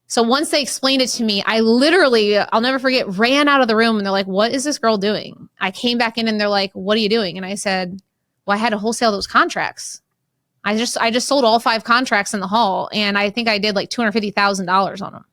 So once they explained it to me, I literally, I'll never forget, ran out of the room, and they're like, what is this girl doing? I came back in, and they're like, what are you doing? And I said, well, I had to wholesale those contracts. I just sold all 5 contracts in the hall, and I think I did like $250,000 on them.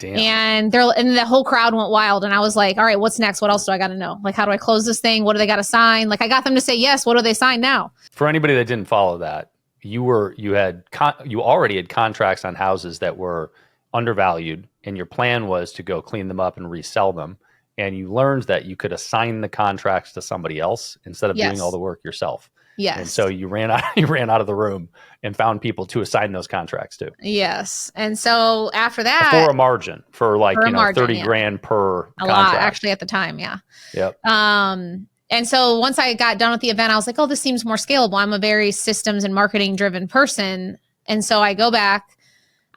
Damn. And the whole crowd went wild, and I was like, all right, what's next? What else do I got to know? Like, how do I close this thing? What do they got to sign? Like, I got them to say yes. What do they sign now?
For anybody that didn't follow that, you already had contracts on houses that were undervalued, and your plan was to go clean them up and resell them. And you learned that you could assign the contracts to somebody else instead of doing all the work yourself.
Yes.
And so you ran out of the room and found people to assign those contracts to.
Yes. And so after that,
for a margin, for like, $30 grand per contract.
Lot, actually, at the time. Yeah.
Yep.
And so once I got done with the event, I was like, oh, this seems more scalable. I'm a very systems and marketing driven person. And so I go back,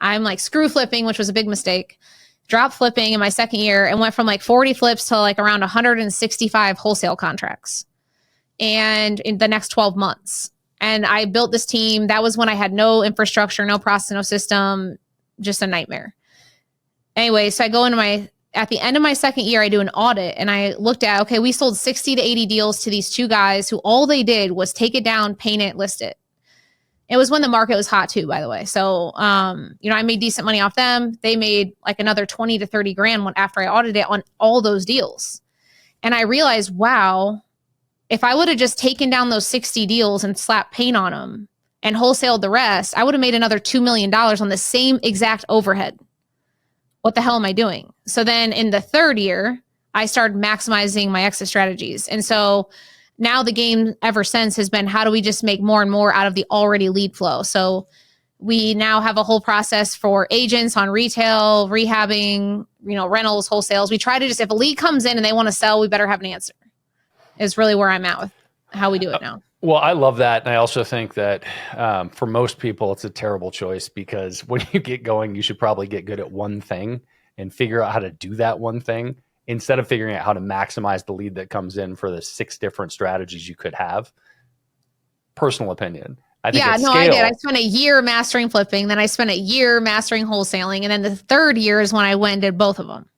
I'm like screw flipping, which was a big mistake. Drop flipping in my second year, and went from like 40 flips to like around 165 wholesale contracts. And in the next 12 months. And I built this team. That was when I had no infrastructure, no process, no system, just a nightmare. Anyway, so I go into at the end of my second year, I do an audit, and I looked at, okay, we sold 60 to 80 deals to these 2 guys who all they did was take it down, paint it, list it. It was when the market was hot too, by the way. So, I made decent money off them. They made like another 20 to 30 grand after I audited it on all those deals. And I realized, wow, if I would have just taken down those 60 deals and slapped paint on them and wholesaled the rest, I would have made another $2 million on the same exact overhead. What the hell am I doing? So then in the third year, I started maximizing my exit strategies. And so Now the game ever since has been, how do we just make more and more out of the already lead flow? So we now have a whole process for agents on retail, rehabbing, rentals, wholesales. We try to just, if a lead comes in and they want to sell, we better have an answer, is really where I'm at with how we do it now.
Well, I love that. And I also think that for most people, it's a terrible choice, because when you get going, you should probably get good at one thing and figure out how to do that one thing, instead of figuring out how to maximize the lead that comes in for the 6 different strategies you could have. Personal opinion. I did.
I spent a year mastering flipping. Then I spent a year mastering wholesaling. And then the 3rd year is when I went and did both of them.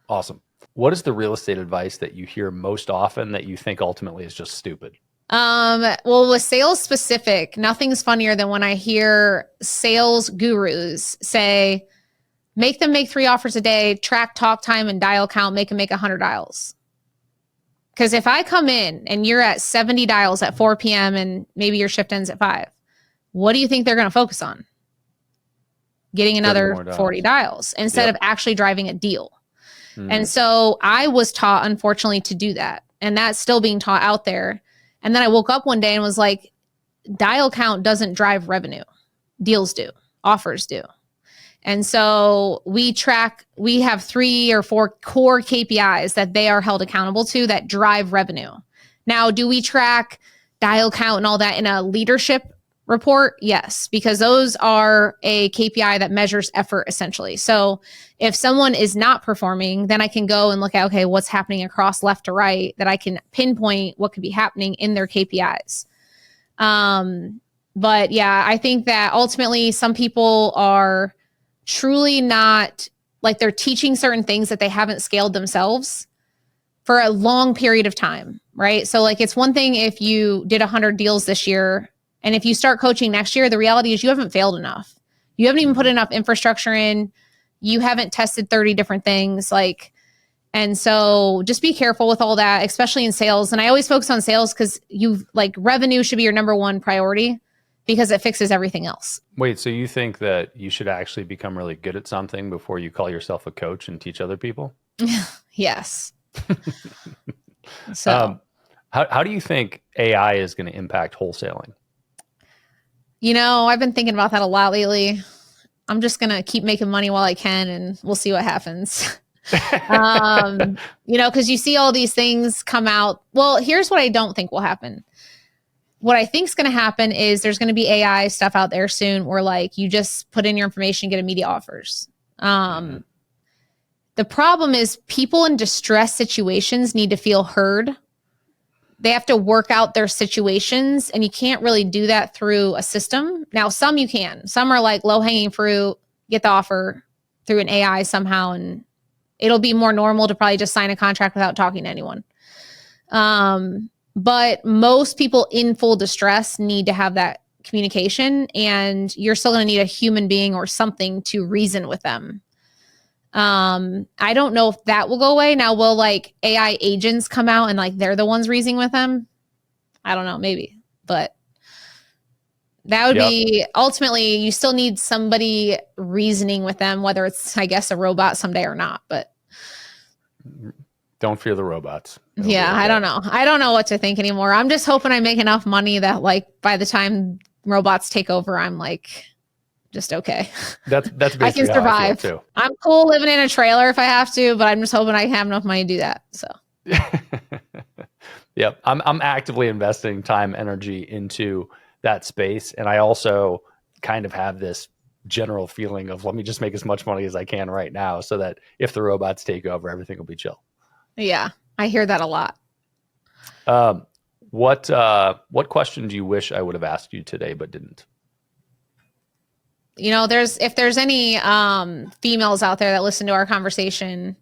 Awesome. What is the real estate advice that you hear most often that you think ultimately is just stupid?
Well, with sales specific, nothing's funnier than when I hear sales gurus say, make them make 3 offers a day, track talk time and dial count, make them make 100 dials. Because if I come in and you're at 70 dials at 4 p.m. and maybe your shift ends at 5, what do you think they're going to focus on? Getting another 40 dials instead of actually driving a deal. And so I was taught, unfortunately, to do that. And that's still being taught out there. And then I woke up one day and was like, dial count doesn't drive revenue. Deals do. Offers do. And so we have 3 or 4 core KPIs that they are held accountable to that drive revenue. Now, do we track dial count and all that in a leadership report? Yes, because those are a KPI that measures effort essentially. So if someone is not performing, then I can go and look at, okay, what's happening across left to right, that I can pinpoint what could be happening in their KPIs. But yeah, I think that ultimately some people are truly not, like, they're teaching certain things that they haven't scaled themselves for a long period of time, right? So like, it's one thing if you did 100 deals this year, and if you start coaching next year, the reality is you haven't failed enough. You haven't even put enough infrastructure in. You haven't tested 30 different things. And so just be careful with all that, especially in sales. And I always focus on sales because revenue should be your number one priority, because it fixes everything else.
Wait, so you think that you should actually become really good at something before you call yourself a coach and teach other people?
Yes. So
how do you think AI is going to impact wholesaling?
I've been thinking about that a lot lately. I'm just going to keep making money while I can, and we'll see what happens. Because you see all these things come out. Well, here's what I don't think will happen. What I think is going to happen is there's going to be AI stuff out there soon where you just put in your information, get immediate offers. The problem is people in distress situations need to feel heard. They have to work out their situations, and you can't really do that through a system. Now, some you can. Some are like low-hanging fruit, get the offer through an AI somehow, and it'll be more normal to probably just sign a contract without talking to anyone. But most people in full distress need to have that communication, and you're still going to need a human being or something to reason with them. I don't know if that will go away. Now, will AI agents come out and they're the ones reasoning with them? I don't know, maybe, but that would be, ultimately, you still need somebody reasoning with them, whether it's, I guess, a robot someday or not, but.
Don't fear the robots.
I don't know. I don't know what to think anymore. I'm just hoping I make enough money that by the time robots take over, I'm just okay.
That's basically
I can survive.
How I feel too.
I'm cool living in a trailer if I have to, but I'm just hoping I have enough money to do that. So.
Yep. I'm actively investing time, energy into that space. And I also kind of have this general feeling of, let me just make as much money as I can right now, so that if the robots take over, everything will be chill. Yeah.
I hear that a lot.
What question do you wish I would have asked you today, but didn't?
If there's any females out there that listen to our conversation,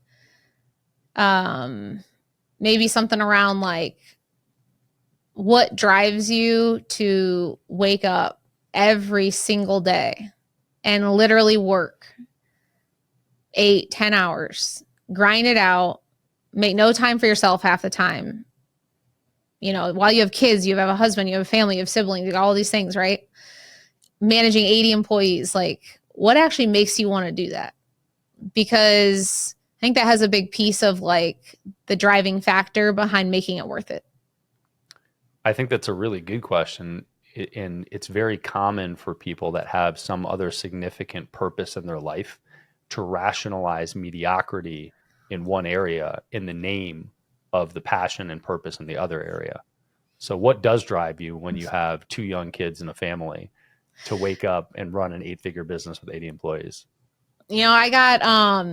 maybe something around what drives you to wake up every single day and literally work 8-10 hours, grind it out, make no time for yourself half the time. While you have kids, you have a husband, you have a family, you have siblings, you got all these things, right? Managing 80 employees, what actually makes you want to do that? Because I think that has a big piece of the driving factor behind making it worth it.
I think that's a really good question. And it's very common for people that have some other significant purpose in their life to rationalize mediocrity in one area in the name of the passion and purpose in the other area. So, what does drive you when you have two young kids and a family to wake up and run an 8-figure business with 80 employees?
I got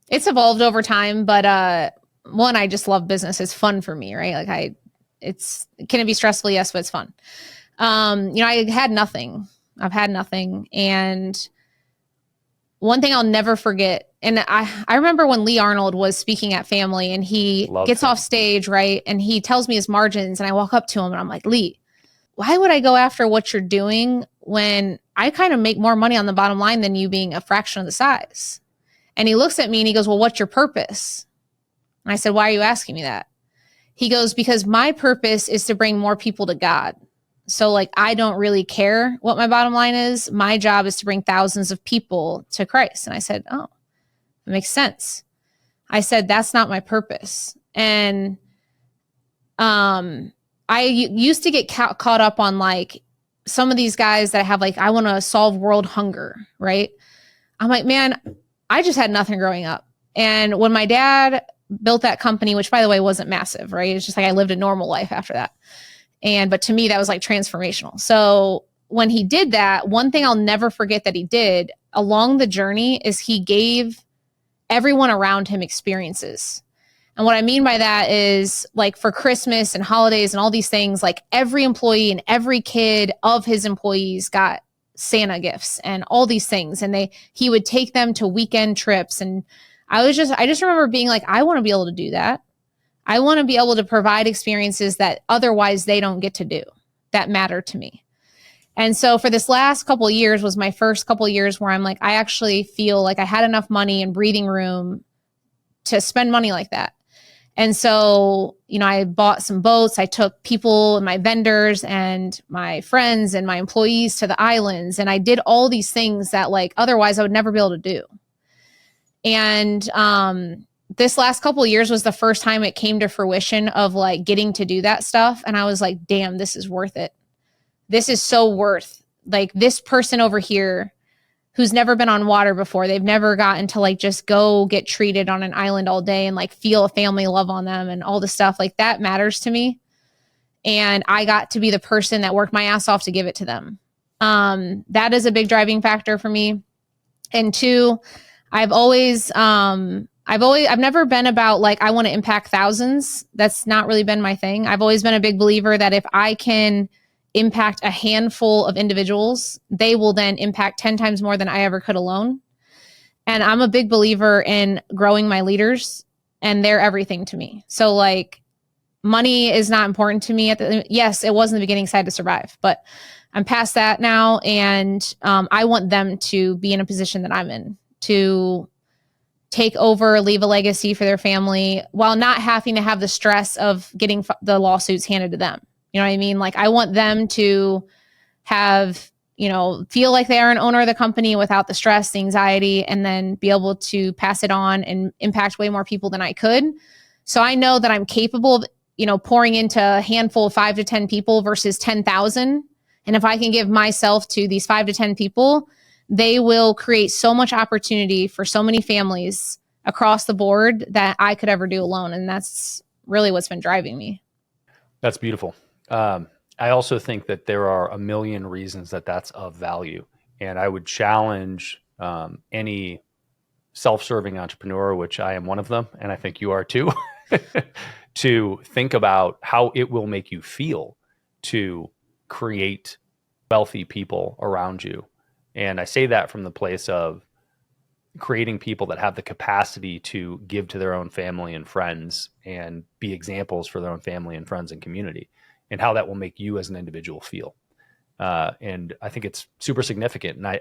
it's evolved over time, but one, I just love business. It's fun for me, right? Like can it be stressful? Yes, but it's fun. I had nothing. I've had nothing. And one thing I'll never forget, and I remember when Lee Arnold was speaking at Family, and he gets off stage, right? And he tells me his margins, and I walk up to him and I'm like, Lee, why would I go after what you're doing when I kind of make more money on the bottom line than you being a fraction of the size? And he looks at me and he goes, well, what's your purpose? And I said, why are you asking me that? He goes, because my purpose is to bring more people to God. So like, I don't really care what my bottom line is. My job is to bring thousands of people to Christ. And I said, oh, that makes sense. I said, that's not my purpose. And I used to get caught up on like some of these guys that have like, I want to solve world hunger, right? I'm like, man, I just had nothing growing up. And when my dad built that company, which by the way, wasn't massive, right? It's just like I lived a normal life after that. But to me, that was like transformational. So when he did that, one thing I'll never forget that he did along the journey is he gave everyone around him experiences. And what I mean by that is like for Christmas and holidays and all these things, like every employee and every kid of his employees got Santa gifts and all these things. And he would take them to weekend trips. And I just remember being like, I want to be able to do that. I want to be able to provide experiences that otherwise they don't get to do that matter to me. And so for this last couple of years was my first couple of years where I'm like, I actually feel like I had enough money and breathing room to spend money like that. And so, I bought some boats. I took people and my vendors and my friends and my employees to the islands. And I did all these things that like, otherwise I would never be able to do. And, this last couple of years was the first time it came to fruition of like getting to do that stuff. And I was like, damn, this is worth it. This is so worth like this person over here who's never been on water before. They've never gotten to like just go get treated on an island all day and like feel a family love on them and all the stuff like that matters to me. And I got to be the person that worked my ass off to give it to them. That is a big driving factor for me. And two, I've never been about like, I want to impact thousands. That's not really been my thing. I've always been a big believer that if I can impact a handful of individuals, they will then impact 10 times more than I ever could alone. And I'm a big believer in growing my leaders, and they're everything to me. So like money is not important to me yes, it was in the beginning, so I had to survive, but I'm past that now. And I want them to be in a position that I'm in to take over, leave a legacy for their family while not having to have the stress of getting the lawsuits handed to them. You know what I mean? Like I want them to have, feel like they are an owner of the company without the stress, the anxiety, and then be able to pass it on and impact way more people than I could. So I know that I'm capable of, pouring into a handful of 5 to 10 people versus 10,000. And if I can give myself to these 5 to 10 people, they will create so much opportunity for so many families across the board that I could ever do alone. And that's really what's been driving me.
That's beautiful. I also think that there are a million reasons that that's of value. And I would challenge any self-serving entrepreneur, which I am one of them, and I think you are too, to think about how it will make you feel to create wealthy people around you. And I say that from the place of creating people that have the capacity to give to their own family and friends and be examples for their own family and friends and community, and how that will make you as an individual feel. And I think it's super significant. And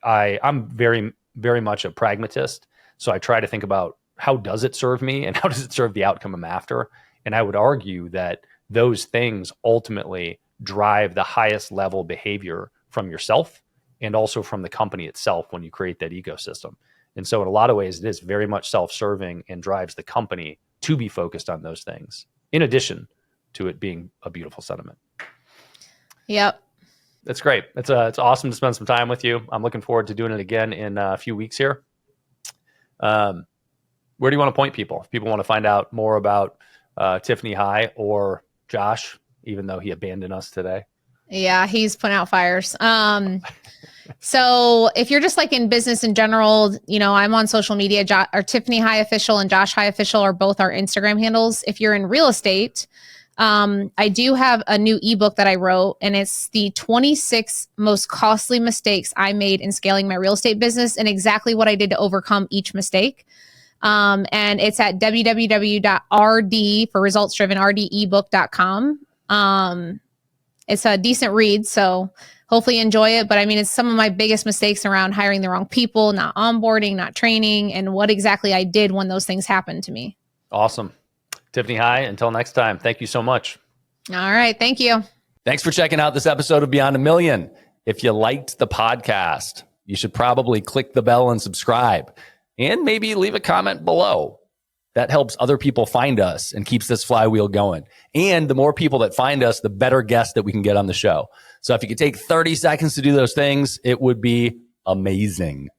I'm very, very much a pragmatist. So I try to think about how does it serve me and how does it serve the outcome I'm after? And I would argue that those things ultimately drive the highest level behavior from yourself and also from the company itself when you create that ecosystem. And so in a lot of ways, it is very much self-serving and drives the company to be focused on those things. In addition, to it being a beautiful sentiment.
Yep.
That's great. It's awesome to spend some time with you. I'm looking forward to doing it again in a few weeks here. Where do you want to point people? If people want to find out more about Tiffany High or Josh, even though he abandoned us today.
Yeah, he's putting out fires. So if you're just like in business in general, I'm on social media, or Tiffany High Official and Josh High Official are both our Instagram handles. If you're in real estate, I do have a new ebook that I wrote, and it's the 26 most costly mistakes I made in scaling my real estate business and exactly what I did to overcome each mistake. And it's at www.rd for results driven, rdebook.com. It's a decent read, so hopefully enjoy it. But I mean, it's some of my biggest mistakes around hiring the wrong people, not onboarding, not training, and what exactly I did when those things happened to me.
Awesome. Tiffany High, until next time, thank you so much.
All right. Thank you.
Thanks for checking out this episode of Beyond a Million. If you liked the podcast, you should probably click the bell and subscribe, and maybe leave a comment below. That helps other people find us and keeps this flywheel going. And the more people that find us, the better guests that we can get on the show. So if you could take 30 seconds to do those things, it would be amazing.